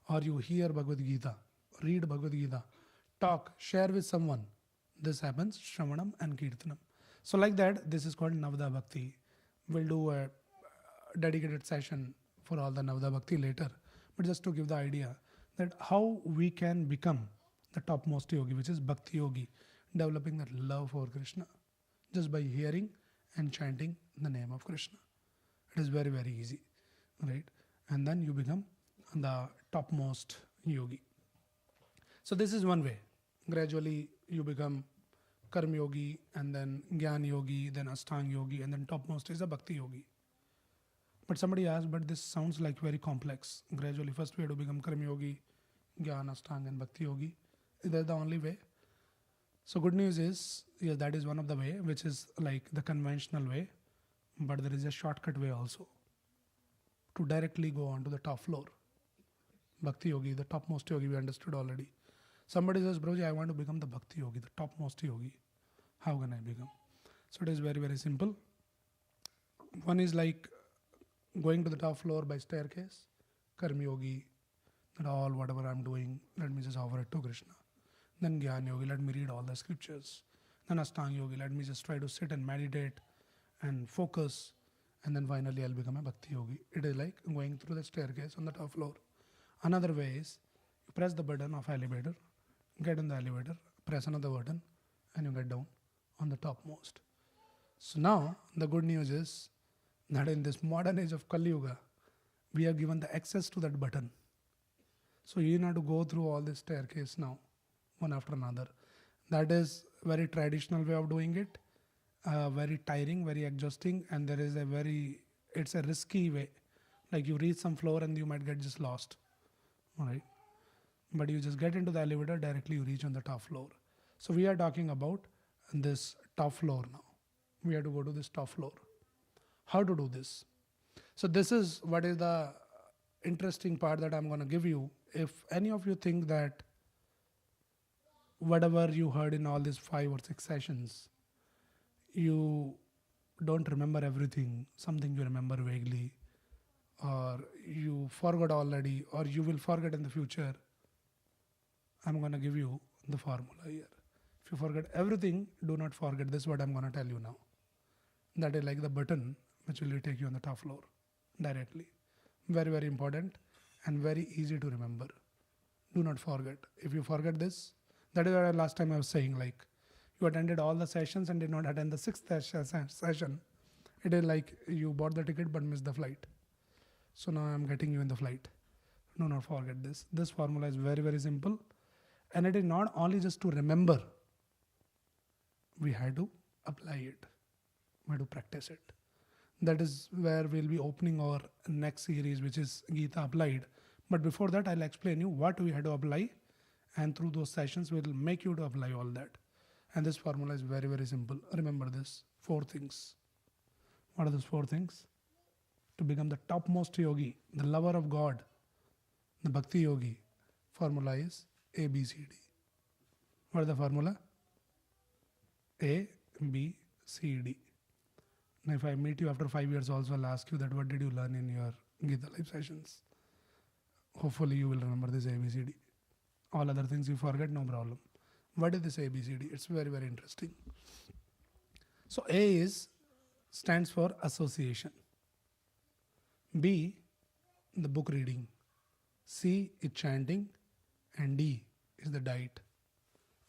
Or you hear Bhagavad Gita, read Bhagavad Gita, talk, share with someone. This happens, Shravanam and Kirtanam. So like that, this is called Navada Bhakti. We'll do a dedicated session for all the Navada Bhakti later. But just to give the idea that how we can become the topmost yogi, which is Bhakti Yogi, developing that love for Krishna, just by hearing and chanting the name of Krishna. It is very, very easy, right? And then you become the topmost yogi. So this is one way. Gradually you become Karma Yogi, and then Gyan Yogi, then Ashtang Yogi, and then topmost is a Bhakti Yogi. But somebody asked, but this sounds like very complex. Gradually, first we have to become Karma Yogi, Gyan, Ashtang, and Bhakti Yogi. Is that the only way? So good news is, yes, that is one of the way, which is like the conventional way. But there is a shortcut way also to directly go on to the top floor. Bhakti Yogi, the topmost yogi, we understood already. Somebody says, Broji, I want to become the Bhakti Yogi, the topmost yogi. How can I become? So it is very, very simple. One is like going to the top floor by staircase, Karma Yogi, that all whatever I'm doing, let me just offer it to Krishna. Then Gyan Yogi, let me read all the scriptures. Then Ashtanga Yogi, let me just try to sit and meditate and focus. And then finally I'll become a Bhakti Yogi. It is like going through the staircase on the top floor. Another way is you press the button of elevator, get in the elevator, press another button, and you get down on the topmost. So now the good news is that in this modern age of Kali Yuga, we have given the access to that button. So you need to go through all this staircase now, one after another. That is very traditional way of doing it, very tiring, very exhausting, and there is it's a risky way. Like you reach some floor and you might get just lost, all right? But you just get into the elevator, directly you reach on the top floor. So we are talking about this top floor now. We have to go to this top floor. How to do this? So this is what is the interesting part that I'm going to give you. If any of you think that whatever you heard in all these 5 or 6 sessions, you don't remember everything, something you remember vaguely, or you forgot already, or you will forget in the future, I'm going to give you the formula here. If you forget everything, do not forget this, what I'm going to tell you now. That is like the button which will take you on the top floor directly. Very, very important and very easy to remember. Do not forget. If you forget this, that is what last time I was saying, like you attended all the sessions and did not attend the 6th session. It is like you bought the ticket but missed the flight. So now I'm getting you in the flight. Do not forget this. This formula is very, very simple. And it is not only just to remember. We had to apply it. We had to practice it. That is where we'll be opening our next series, which is Gita Applied. But before that, I'll explain you what we had to apply. And through those sessions, we'll make you to apply all that. And this formula is very, very simple. Remember this, 4 things. What are those 4 things? To become the topmost yogi, the lover of God, the Bhakti Yogi, formula is A, B, C, D. What is the formula? A, B, C, D. Now if I meet you after 5 years also, I'll ask you that what did you learn in your Gita Live sessions? Hopefully you will remember this A, B, C, D. All other things you forget, no problem. What is this A, B, C, D? It's very, very interesting. So A stands for association. B, the book reading. C is chanting. And D is the diet.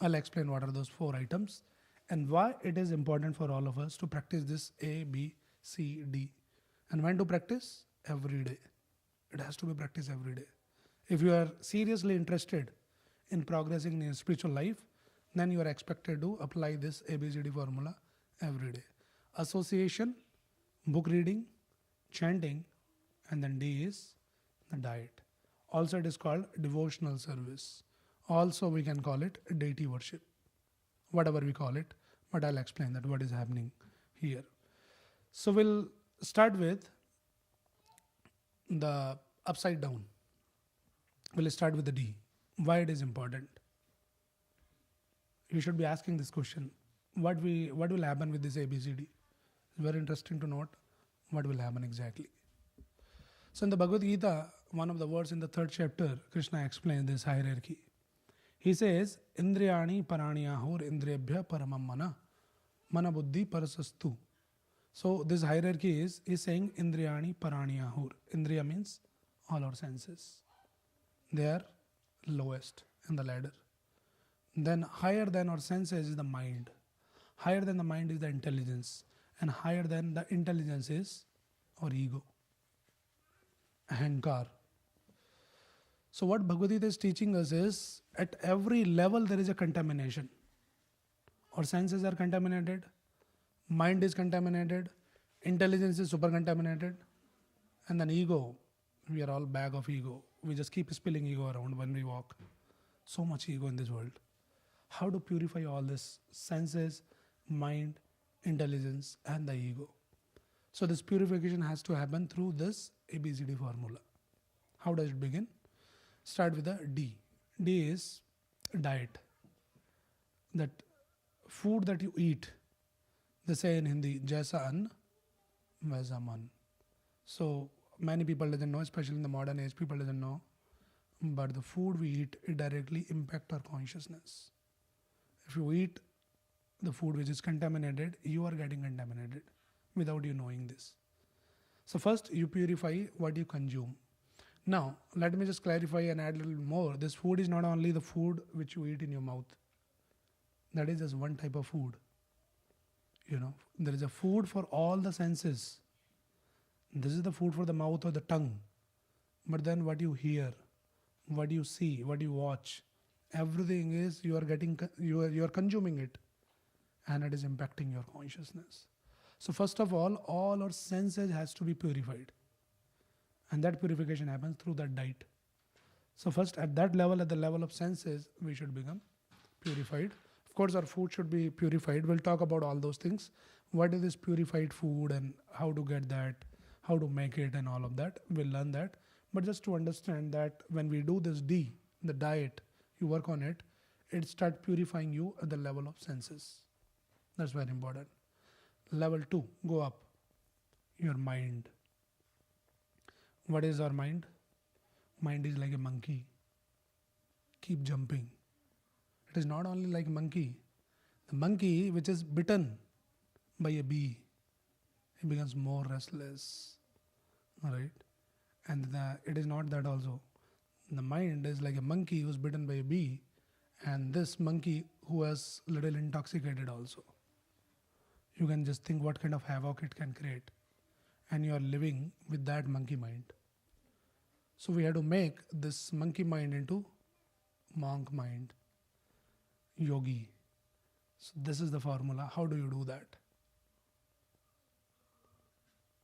I'll explain what are those 4 items and why it is important for all of us to practice this A, B, C, D. And when to practice? Every day. It has to be practiced every day. If you are seriously interested in progressing in your spiritual life, then you are expected to apply this ABCD formula every day. Association, book reading, chanting, and then D is the diet. Also it is called devotional service. Also we can call it deity worship. Whatever we call it, but I'll explain that what is happening here. So we'll start with the upside down. We'll start with the D. Why it is important? You should be asking this question. What will happen with this ABCD? It's very interesting to note what will happen exactly. So in the Bhagavad Gita, one of the words in the 3rd chapter, Krishna explains this hierarchy. He says, Indriyani paraniyahur indriyabhya paramam mana buddhi parasastu. So this hierarchy is saying Indriyani paraniyahur. Indriya means all our senses. They are lowest in the ladder. Then higher than our senses is the mind. Higher than the mind is the intelligence. And higher than the intelligence is our ego. Ahankar. So what Bhagavad Gita is teaching us is, at every level there is a contamination. Our senses are contaminated, mind is contaminated, intelligence is super contaminated, and then ego, we are all bag of ego. We just keep spilling ego around when we walk. So much ego in this world. How to purify all this? Senses, mind, intelligence, and the ego. So this purification has to happen through this ABCD formula. How does it begin? Start with the D. D is diet. That food that you eat, they say in Hindi, jaisa ann, Vezaman. So many people doesn't know, especially in the modern age, people doesn't know. But the food we eat, it directly impact our consciousness. If you eat the food which is contaminated, you are getting contaminated without you knowing this. So first you purify what you consume. Now let me just clarify and add a little more. This food is not only the food which you eat in your mouth. That is just one type of food. There is a food for all the senses. This is the food for the mouth or the tongue. But then what you hear, what you see, what you watch, everything is you are consuming it, and it is impacting your consciousness. So first of all our senses has to be purified, and that purification happens through that diet. So first at that level, at the level of senses, we should become purified. Of course, our food should be purified. We'll talk about all those things. What is this purified food and how to get that, how to make it, and all of that. We'll learn that. But just to understand that when we do this D, the diet, you work on it, it starts purifying you at the level of senses. That's very important. Level 2, go up. Your mind. What is our mind? Mind is like a monkey. Keep jumping. It is not only like monkey. The monkey which is bitten by a bee, he becomes more restless. Alright? And it is not that also. The mind is like a monkey who's bitten by a bee, and this monkey who is little intoxicated also. You can just think what kind of havoc it can create. And you are living with that monkey mind. So we have to make this monkey mind into monk mind, yogi. So this is the formula. How do you do that?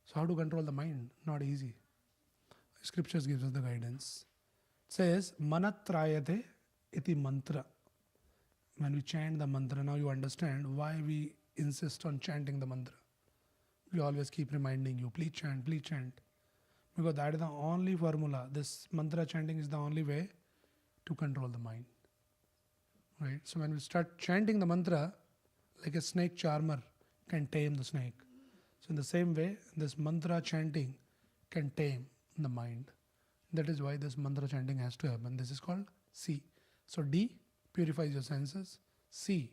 So how to control the mind? Not easy. Scriptures gives us the guidance. It says, Manatrayate iti mantra. When we chant the mantra, now you understand why we insist on chanting the mantra. We always keep reminding you, please chant, please chant. Because that is the only formula. This mantra chanting is the only way to control the mind. Right? So when we start chanting the mantra, like a snake charmer can tame the snake. So in the same way, this mantra chanting can tame the mind. That is why this mantra chanting has to happen. This is called C. So D purifies your senses. C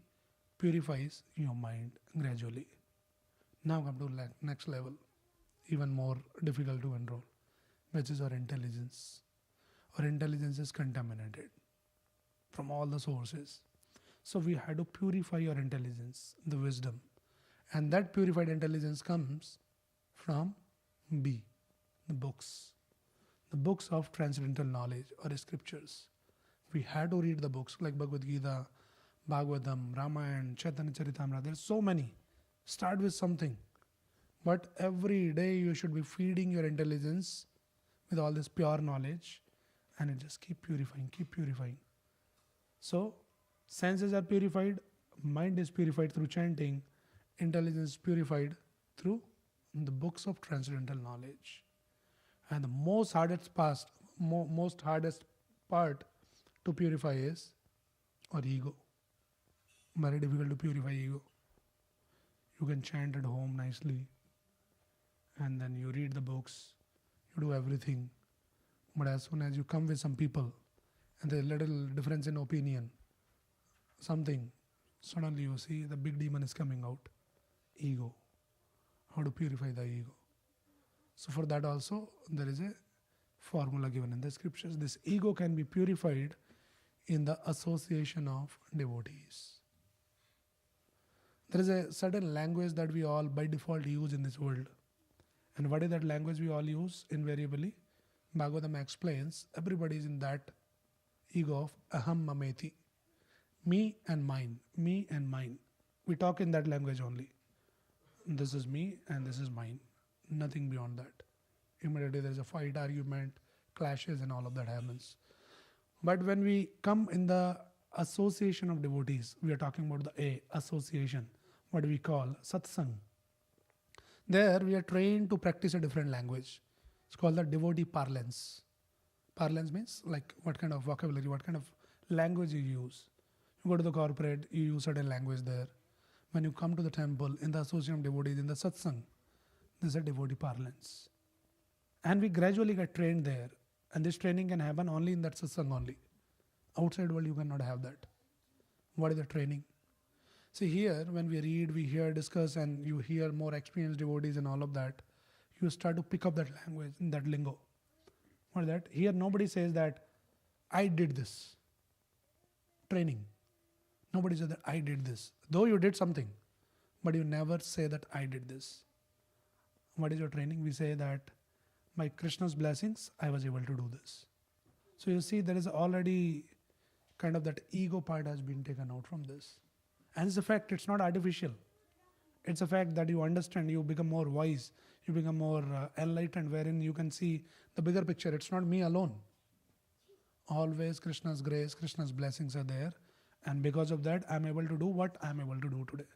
purifies your mind gradually. Now come to next level, even more difficult to control, which is our intelligence. Our intelligence is contaminated from all the sources. So we had to purify your intelligence, the wisdom. And that purified intelligence comes from B, the books. The books of transcendental knowledge or scriptures. We had to read the books like Bhagavad Gita, Bhagavatam, Ramayana, Chaitanya Charitamrita. There's so many. Start with something. But every day you should be feeding your intelligence with all this pure knowledge, and it just keep purifying, keep purifying. So senses are purified, mind is purified through chanting, intelligence is purified through the books of transcendental knowledge. And the most hardest part to purify is our ego. Very difficult to purify ego. You can chant at home nicely, and then you read the books, you do everything. But as soon as you come with some people, and there's a little difference in opinion, something, suddenly you see the big demon is coming out. Ego. How to purify the ego. So for that also, there is a formula given in the scriptures. This ego can be purified in the association of devotees. There is a certain language that we all by default use in this world. And what is that language we all use invariably? Bhagavatam explains, everybody is in that ego of aham mameti. Me and mine, me and mine. We talk in that language only. This is me and this is mine. Nothing beyond that. Immediately there is a fight, argument, clashes, and all of that happens. But when we come in the association of devotees, we are talking about the A, association, what we call satsang. There we are trained to practice a different language. It's called the devotee parlance. Parlance means like what kind of vocabulary, what kind of language you use. You go to the corporate, you use certain language there. When you come to the temple, in the association of devotees, in the satsang, This is a devotee parlance. And we gradually get trained there. And this training can happen only in that satsang only. Outside world you cannot have that. What is the training? See here, when we read, we hear, discuss, and you hear more experienced devotees and all of that, you start to pick up that language, that lingo. What is that? Here nobody says that I did this. Training. Nobody says that I did this. Though you did something, but you never say that I did this. What is your training? We say that by Krishna's blessings, I was able to do this. So you see, there is already kind of that ego part has been taken out from this. And it's a fact, it's not artificial. It's a fact that you understand, you become more wise, you become more enlightened, wherein you can see the bigger picture. It's not me alone. Always Krishna's grace, Krishna's blessings are there. And because of that, I'm able to do what I'm able to do today.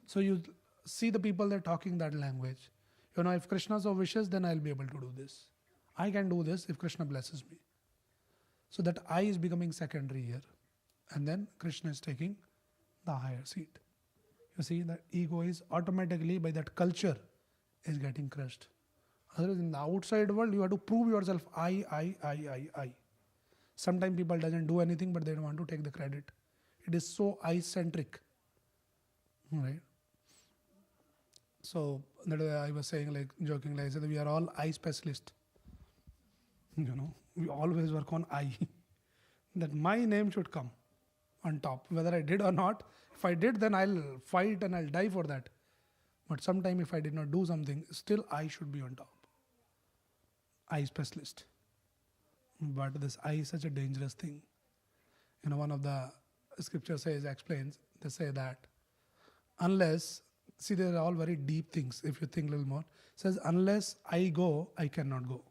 So you see the people that are talking that language. You know, if Krishna so wishes, then I'll be able to do this. I can do this if Krishna blesses me. So that I is becoming secondary here. And then Krishna is taking the higher seat. You see that ego is automatically by that culture is getting crushed. Otherwise in the outside world you have to prove yourself I. Sometimes people doesn't do anything but they don't want to take the credit. It is so I-centric. Right? So that I was saying, like jokingly, I said we are all I specialists. You know, we always work on I. That my name should come on top, whether I did or not. If I did, then I'll fight and I'll die for that. But sometime if I did not do something, still I should be on top. I specialist. But this I is such a dangerous thing. You know, one of the scripture explains, they say that unless, see, they are all very deep things if you think a little more. It says, unless I go, I cannot go.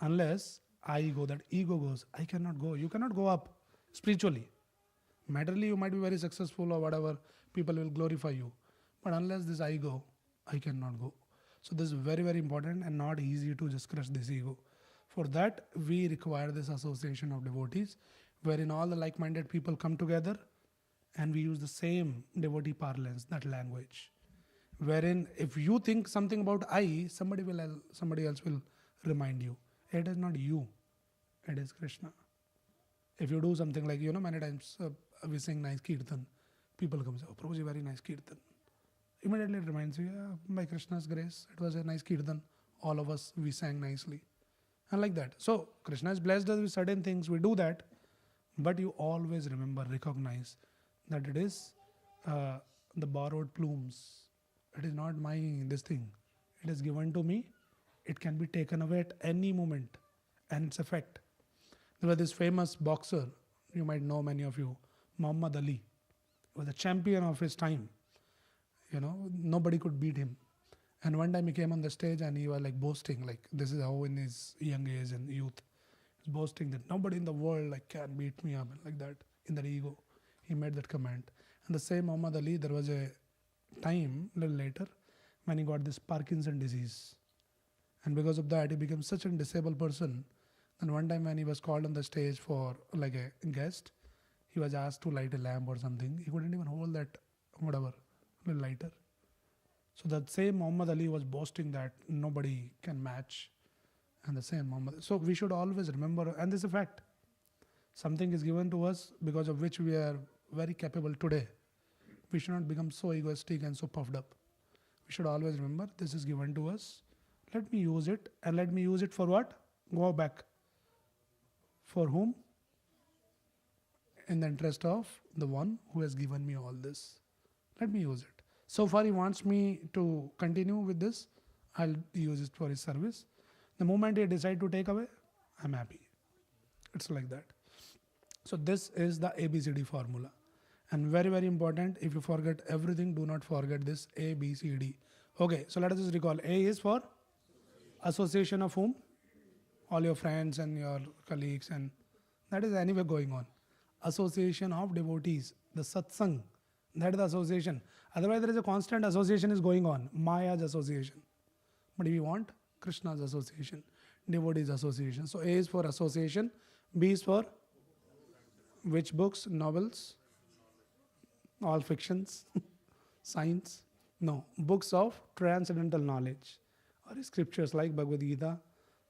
Unless I go, that ego goes, I cannot go. You cannot go up spiritually. Materially, you might be very successful or whatever, people will glorify you. But unless this I go, I cannot go. So this is very, very important and not easy to just crush this ego. For that, we require this association of devotees, wherein all the like-minded people come together and we use the same devotee parlance, that language. Wherein if you think something about I, somebody else will remind you. It is not you, it is Krishna. If you do something like, you know, many times we sing nice Kirtan, people come and say, oh Prabhuji, very nice Kirtan. Immediately it reminds you, yeah, by Krishna's grace, it was a nice Kirtan. All of us, we sang nicely. And like that. So Krishna has blessed us with certain things, we do that. But you always remember, recognize that it is the borrowed plumes. It is not this thing. It is given to me. It can be taken away at any moment. And it's a fact. There was this famous boxer, you might know many of you, Muhammad Ali. He was a champion of his time. You know, nobody could beat him. And one time he came on the stage and he was like boasting, like this is how in his young age and youth, he's boasting that nobody in the world like can beat me up, like that, in that ego. He made that comment. And the same Muhammad Ali, there was a time, a little later, when he got this Parkinson disease. And because of that, he became such a disabled person. And one time when he was called on the stage for like a guest, he was asked to light a lamp or something. He couldn't even hold that, whatever, little lighter. So that same Muhammad Ali was boasting that nobody can match. And the same Muhammad. So we should always remember, and this is a fact. Something is given to us because of which we are very capable today. We should not become so egoistic and so puffed up. We should always remember, this is given to us. Let me use it. And let me use it for what? Go back. For whom? In the interest of the one who has given me all this. Let me use it. So far he wants me to continue with this. I'll use it for his service. The moment he decides to take away, I'm happy. It's like that. So this is the ABCD formula. And very, very important, if you forget everything, do not forget this ABCD. Okay, so let us just recall. A is for association of whom? All your friends and your colleagues, and that is anyway going on. Association of devotees, the satsang, that is the association. Otherwise there is a constant association is going on, Maya's association. But if you want, Krishna's association, devotees association. So A is for association, B is for which books? Novels, all fictions, science, No, books of transcendental knowledge or scriptures like Bhagavad Gita,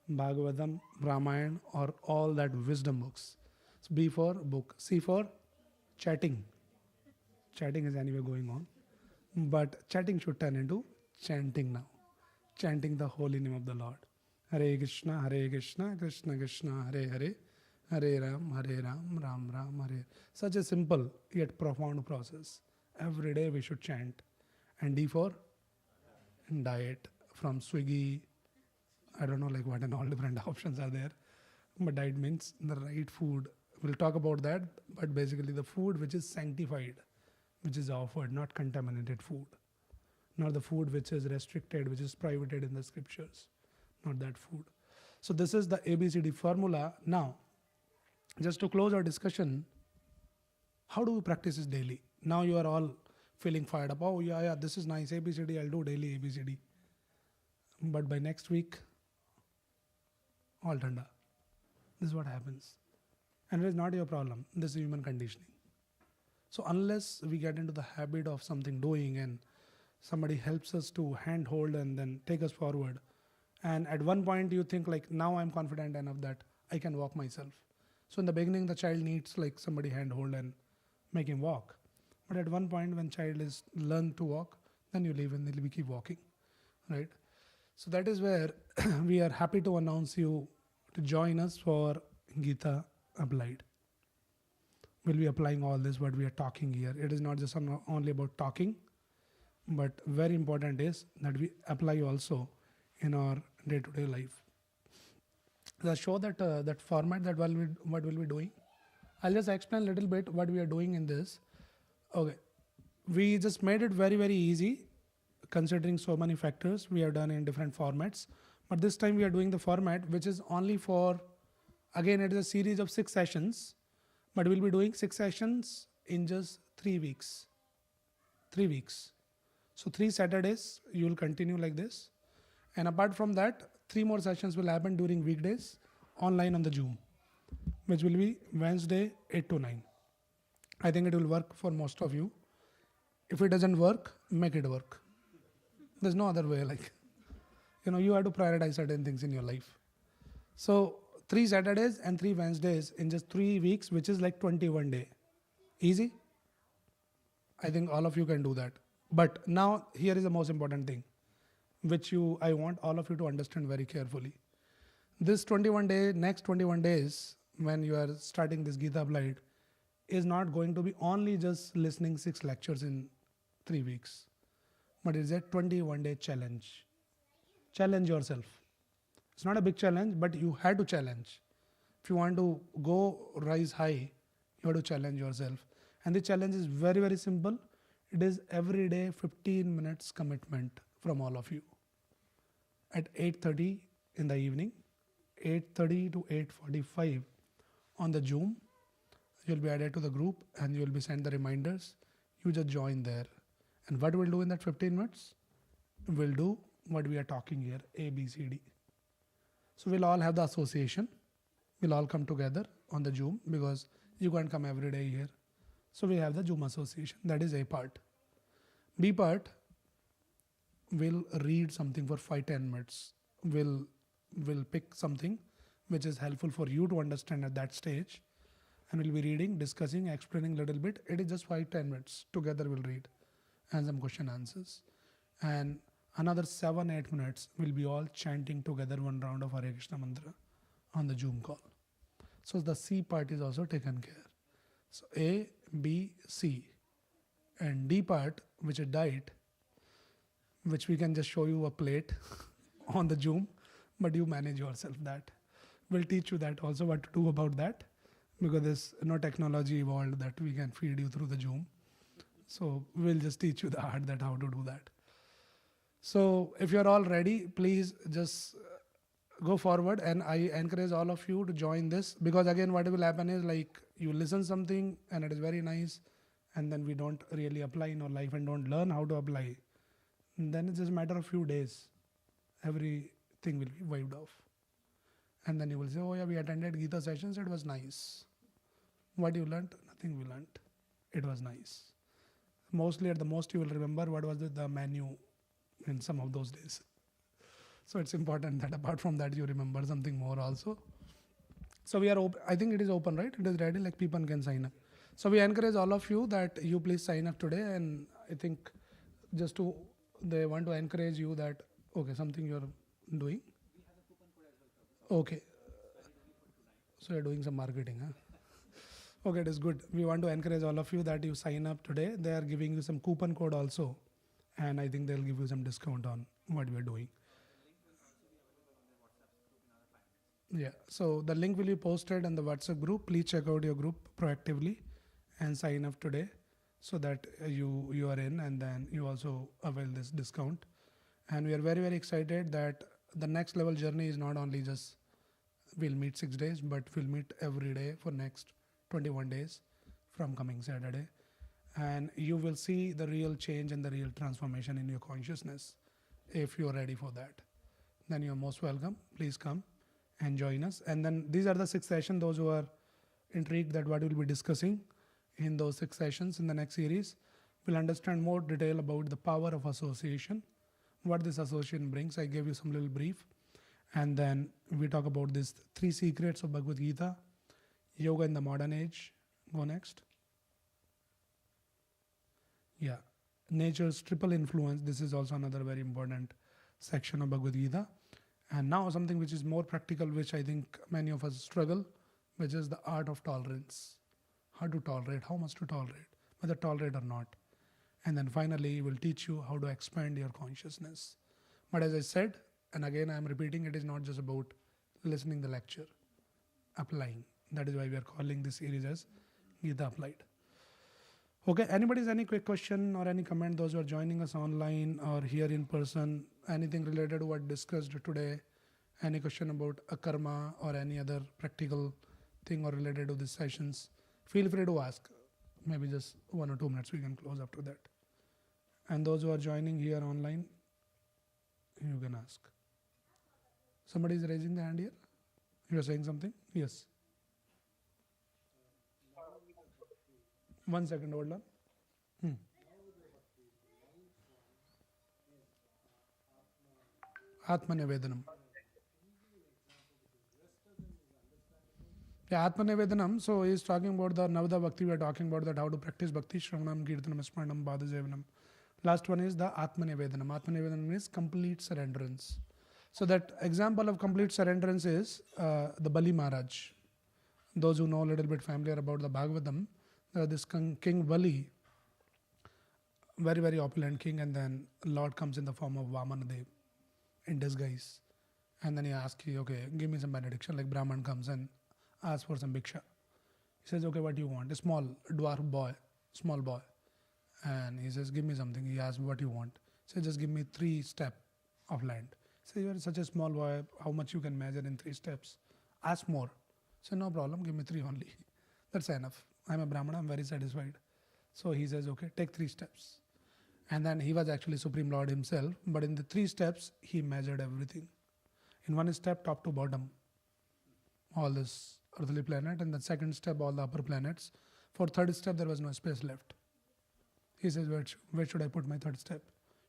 Bhagavatam, Ramayana, or all that wisdom books. So B for book, C for chatting. Chatting is anyway going on, but chatting should turn into chanting now. Chanting the holy name of the Lord. Hare Krishna, Krishna Krishna, Hare Hare, Hare Ram, Ram Ram, Hare. Such a simple yet profound process. Every day we should chant. And D for diet from Swiggy. I don't know like what and all different options are there. But diet means the right food. We'll talk about that. But basically the food which is sanctified, which is offered, not contaminated food. Not the food which is restricted, which is prohibited in the scriptures. Not that food. So this is the ABCD formula. Now, just to close our discussion, how do we practice this daily? Now you are all feeling fired up. Oh yeah, this is nice. ABCD, I'll do daily ABCD. But by next week, all tanda. This is what happens. And it is not your problem. This is human conditioning. So unless we get into the habit of something doing and somebody helps us to handhold and then take us forward, and at one point you think like, now I'm confident enough that I can walk myself. So in the beginning the child needs like somebody handhold and make him walk. But at one point when child is learned to walk, then you leave and they'll keep walking, right? So that is where we are happy to announce you to join us for Gita Applied. We'll be applying all this what we are talking here. It is not just only about talking, but very important is that we apply also in our day-to-day life. The show that format that what we'll be doing. I'll just explain a little bit what we are doing in this. Okay, we just made it very easy, considering so many factors we have done in different formats. But this time we are doing the format which is only for, again it is a series of 6 sessions, but we'll be doing 6 sessions in just 3 weeks. 3 weeks. So 3 Saturdays you will continue like this. And apart from that, 3 more sessions will happen during weekdays online on the Zoom, which will be Wednesday 8 to 9. I think it will work for most of you. If it doesn't work, make it work. There's no other way. Like, you have to prioritize certain things in your life. So 3 Saturdays and 3 Wednesdays in just 3 weeks, which is like 21 days. Easy? I think all of you can do that. But now here is the most important thing, which I want all of you to understand very carefully. This 21 day, next 21 days, when you are starting this Gita Applied, is not going to be only just listening 6 lectures in 3 weeks, but it is a 21-day challenge. Challenge yourself. It's not a big challenge, but you have to challenge. If you want to go rise high, you have to challenge yourself. And the challenge is very simple. It is every day 15 minutes commitment from all of you. At 8:30 in the evening, 8:30 to 8:45 on the Zoom, you'll be added to the group and you'll be sent the reminders. You just join there. And what we'll do in that 15 minutes? We'll do what we are talking here, A, B, C, D. So we'll all have the association. We'll all come together on the Zoom because you can't come every day here. So we have the Zoom association. That is A part. B part, we'll read something for 5-10 minutes. We'll pick something which is helpful for you to understand at that stage. And we'll be reading, discussing, explaining a little bit. It is just 5-10 minutes. Together we'll read and some question answers. And another 7-8 minutes we'll be all chanting together one round of Hare Krishna mantra on the Zoom call. So the C part is also taken care. So A, B, C. And D part, which is diet, which we can just show you a plate on the Zoom, but you manage yourself that. We'll teach you that also what to do about that, because there's no technology evolved that we can feed you through the Zoom. So we'll just teach you the art that how to do that. So if you're all ready, please just go forward, and I encourage all of you to join this, because again what will happen is like you listen something and it is very nice, and then we don't really apply in our life and don't learn how to apply. And then it's just a matter of few days. Everything will be wiped off. And then you will say, oh yeah, we attended Gita sessions, it was nice. What you learnt? Nothing we learnt. It was nice. Mostly, at the most, you will remember what was the menu in some of those days. So it's important that apart from that, you remember something more also. So we are open. I think it is open, right? It is ready, like people can sign up. So we encourage all of you that you please sign up today. And I think just to, they want to encourage you that, okay, something you're doing. Okay. So you're doing some marketing, huh? Okay, it is good. We want to encourage all of you that you sign up today. They are giving you some coupon code also. And I think they'll give you some discount on what we're doing. Yeah, so the link will be posted in the WhatsApp group. Please check out your group proactively and sign up today so that you are in, and then you also avail this discount. And we are very, very excited that the next level journey is not only just we'll meet 6 days, but we'll meet every day for next 21 days from coming Saturday. And you will see the real change and the real transformation in your consciousness. If you're ready for that, then you're most welcome. Please come and join us. And then these are the 6 sessions. Those who are intrigued that what we'll be discussing in those 6 sessions in the next series, will understand more detail about the power of association, what this association brings. I gave you some little brief. And then we talk about these 3 secrets of Bhagavad Gita, yoga in the modern age. Go next. Yeah, nature's triple influence. This is also another very important section of Bhagavad Gita. And now something which is more practical, which I think many of us struggle, which is the art of tolerance. How to tolerate, how much to tolerate, whether tolerate or not. And then finally, we'll teach you how to expand your consciousness. But as I said, and again I'm repeating, it is not just about listening the lecture, applying. That is why we are calling this series as Gita Applied. Okay, anybody's any quick question or any comment, those who are joining us online or here in person, anything related to what discussed today, any question about a karma or any other practical thing or related to these sessions, feel free to ask. Maybe just 1 or 2 minutes we can close after that. And those who are joining here online, you can ask. Somebody is raising the hand here? You are saying something? Yes. 1 second, hold on. Atma Nivedanam. Yeah, Atma Nivedanam. So he is talking about the Navada Bhakti. We are talking about that how to practice Bhakti, Shravanam, Kirtanam, Smaranam, Bhadasevanam. Last one is the Atma Nivedanam. Atma Nivedanam is complete surrenderance. So that example of complete surrenderance is the Bali Maharaj. Those who know a little bit familiar about the Bhagavatam, this King Bali, very, very opulent king, and then Lord comes in the form of Vamanadev in disguise. And then he asks you, okay, give me some benediction, like Brahman comes and asks for some bhiksha. He says, okay, what do you want? A small dwarf boy, small boy. And he says, give me something. He asks, what do you want? He says, just give me 3 steps of land. He says, you are such a small boy, how much you can measure in 3 steps? Ask more. So no problem, give me 3 only. That's enough. I'm a Brahmana, I'm very satisfied. So he says, okay, take 3 steps. And then he was actually Supreme Lord himself, but in the 3 steps, he measured everything. In 1 step, top to bottom, all this earthly planet, and the 2nd step, all the upper planets. For 3rd step, there was no space left. He says, where should I put my 3rd step?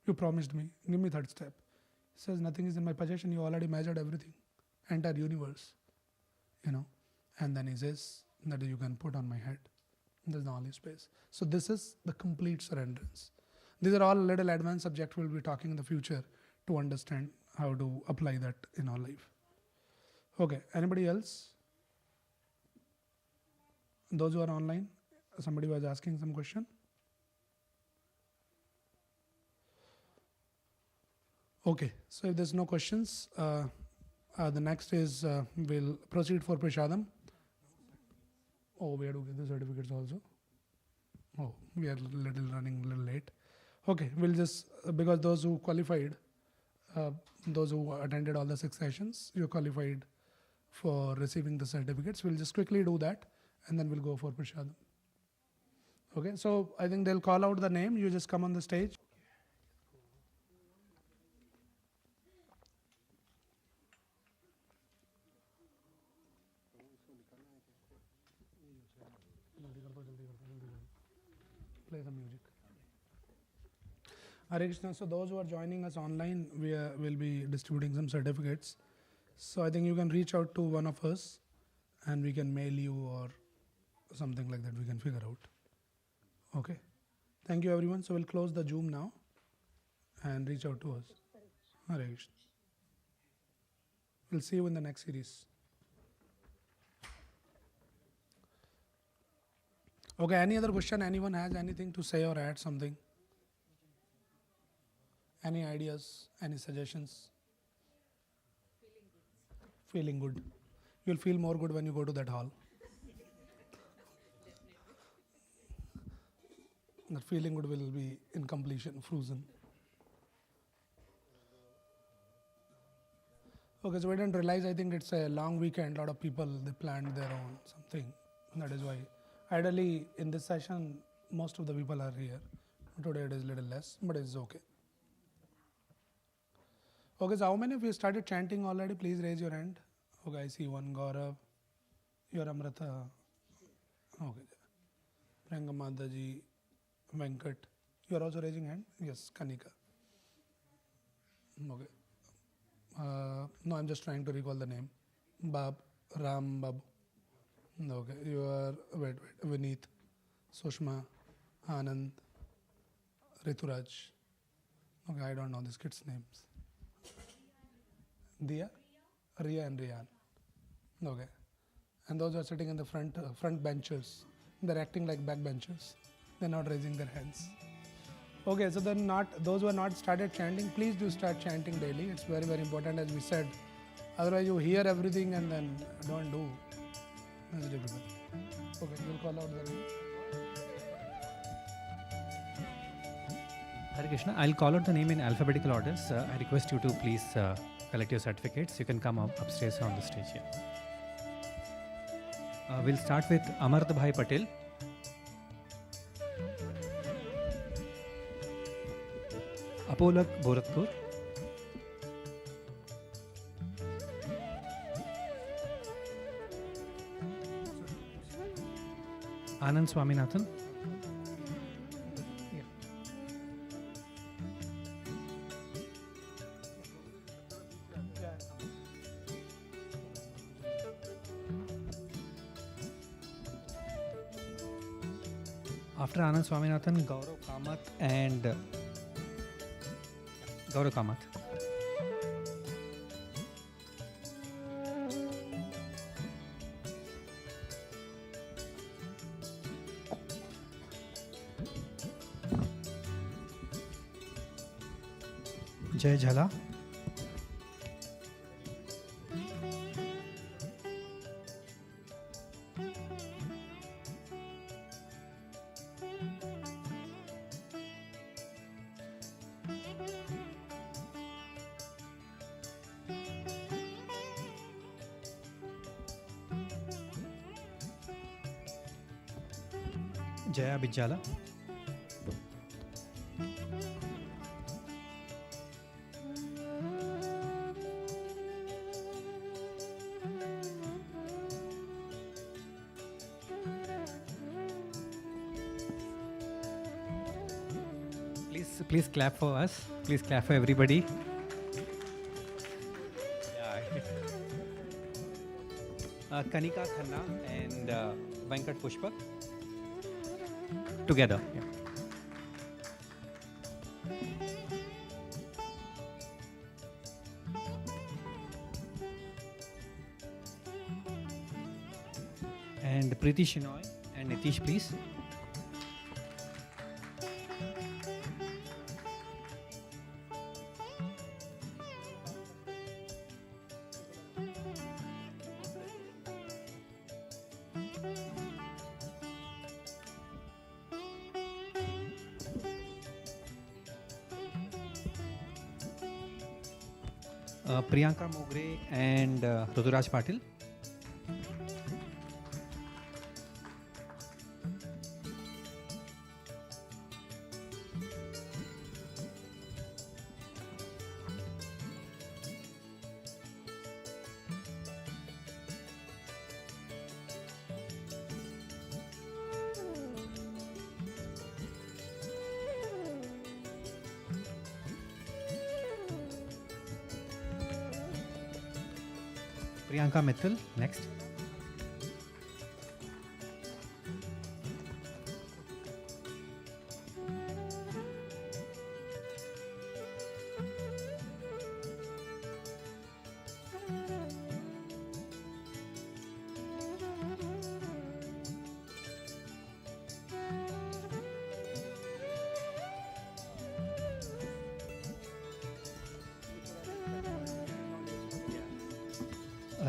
You promised me, give me 3rd step. He says, nothing is in my possession, you already measured everything, entire universe, And then he says, that you can put on my head. There's the only space. So this is the complete surrenderance. These are all little advanced subjects we'll be talking in the future to understand how to apply that in our life. Okay, anybody else? Those who are online, somebody was asking some question. Okay, so if there's no questions, the next is we'll proceed for Prashadam. Oh, we have to get the certificates also. Oh, we are running a little late. Okay, we'll just, because those who qualified, those who attended all the 6 sessions, you're qualified for receiving the certificates. We'll just quickly do that and then we'll go for Prashadam. Okay, so I think they'll call out the name. You just come on the stage. Play the music. Hare Krishna. So those who are joining us online, will be distributing some certificates. So I think you can reach out to one of us and we can mail you or something like that we can figure out. Okay. Thank you everyone. So we'll close the Zoom now and reach out to us. Hare Krishna. We'll see you in the next series. Okay, any other question? Anyone has anything to say or add something? Any ideas? Any suggestions? Feeling good. You'll feel more good when you go to that hall. That feeling good will be in completion, frozen. Okay, so we didn't realize, I think it's a long weekend, a lot of people, they planned their own something. That is why. Ideally, in this session, most of the people are here. Today it is a little less, but it's okay. Okay, so how many of you started chanting already? Please raise your hand. Okay, I see one. Gaurav, your Amrita. Okay. Priyanka Mataji, Venkat. You are also raising hand? Yes, Kanika. Okay. No, I'm just trying to recall the name. Bab, Ram, Babu. Okay, you are, wait, Vineet, Sushma, Anand, Rituraj. Okay, I don't know these kids' names. Dia, Ria and Rian. Okay. And those are sitting in the front benches. They're acting like back benchers. They're not raising their hands. Okay, so then those who are not started chanting, please do start chanting daily. It's very, very important, as we said. Otherwise you hear everything and then don't do. That's difficult. Okay, we'll call out the name. Hare Krishna. I'll call out the name in alphabetical order. I request you to please collect your certificates. You can come upstairs on the stage here. We'll start with Amarth Bhai Patel. Apolak Boratpur. Anand Swaminathan. After Anand Swaminathan, Gaurav Kamath and Gaurav Kamath. Jay Jhala. Jaya Bijala. Please clap for us. Please clap for everybody. Kanika Khanna and Venkat Pushpak. Together. Yeah. And Preeti Shinoy and Nitish, please. Priyanka Mogre and Ruturaj Patil. Priyanka Mittal, next.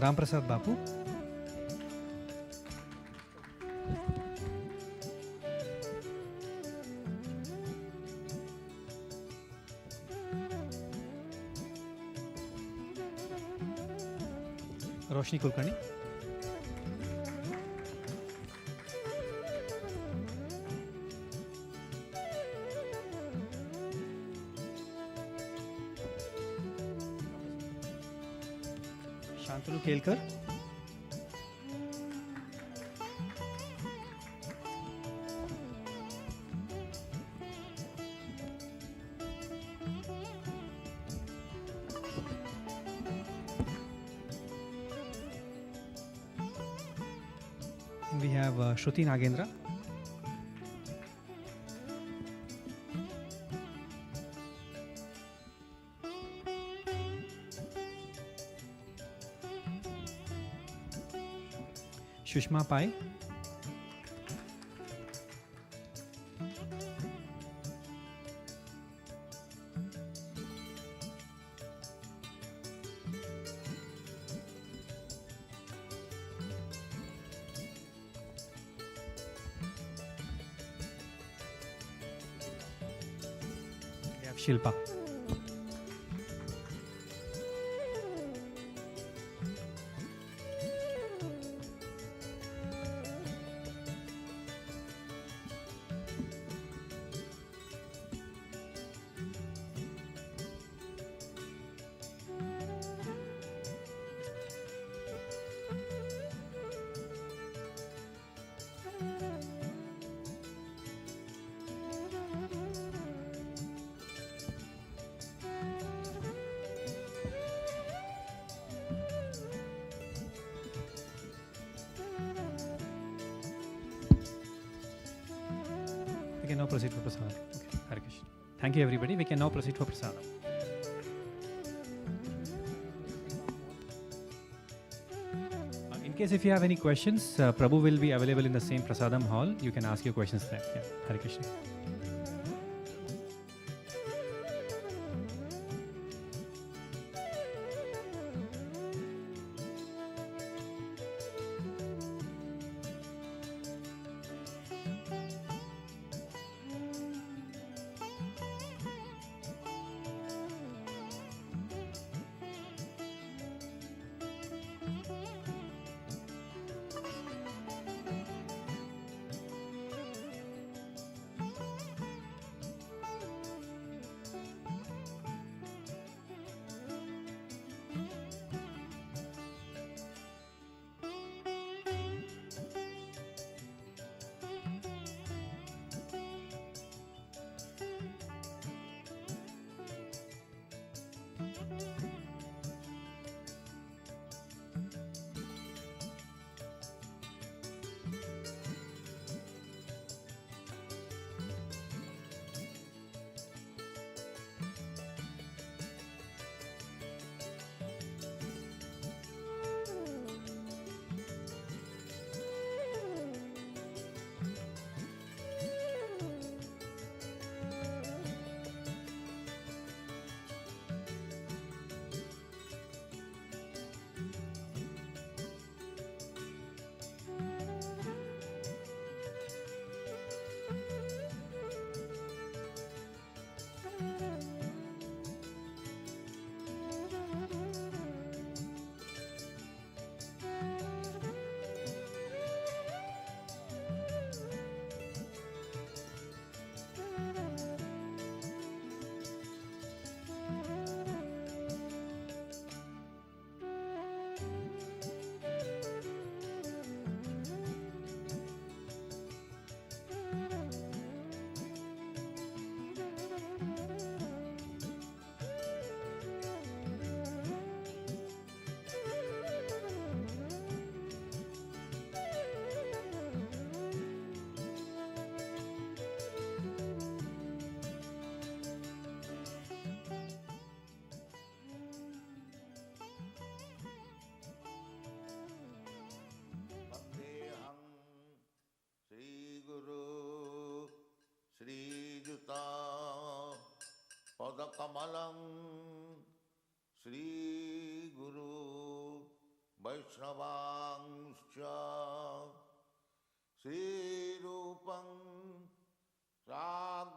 Ram Prasad Bapu. Roshni Kulkarni. Shantanu Kelkar. We have Shruti Nagendra. Shushma Pai. We have Shilpa. We can now proceed for prasadam. Okay, Hare Krishna. Thank you, everybody. We can now proceed for prasadam. In case if you have any questions, Prabhu will be available in the same prasadam hall. You can ask your questions there. Yeah, Hare Krishna. Guru Sri Juta Padakamalam Sri Guru Vaishnavangscha Sri Rupam Rag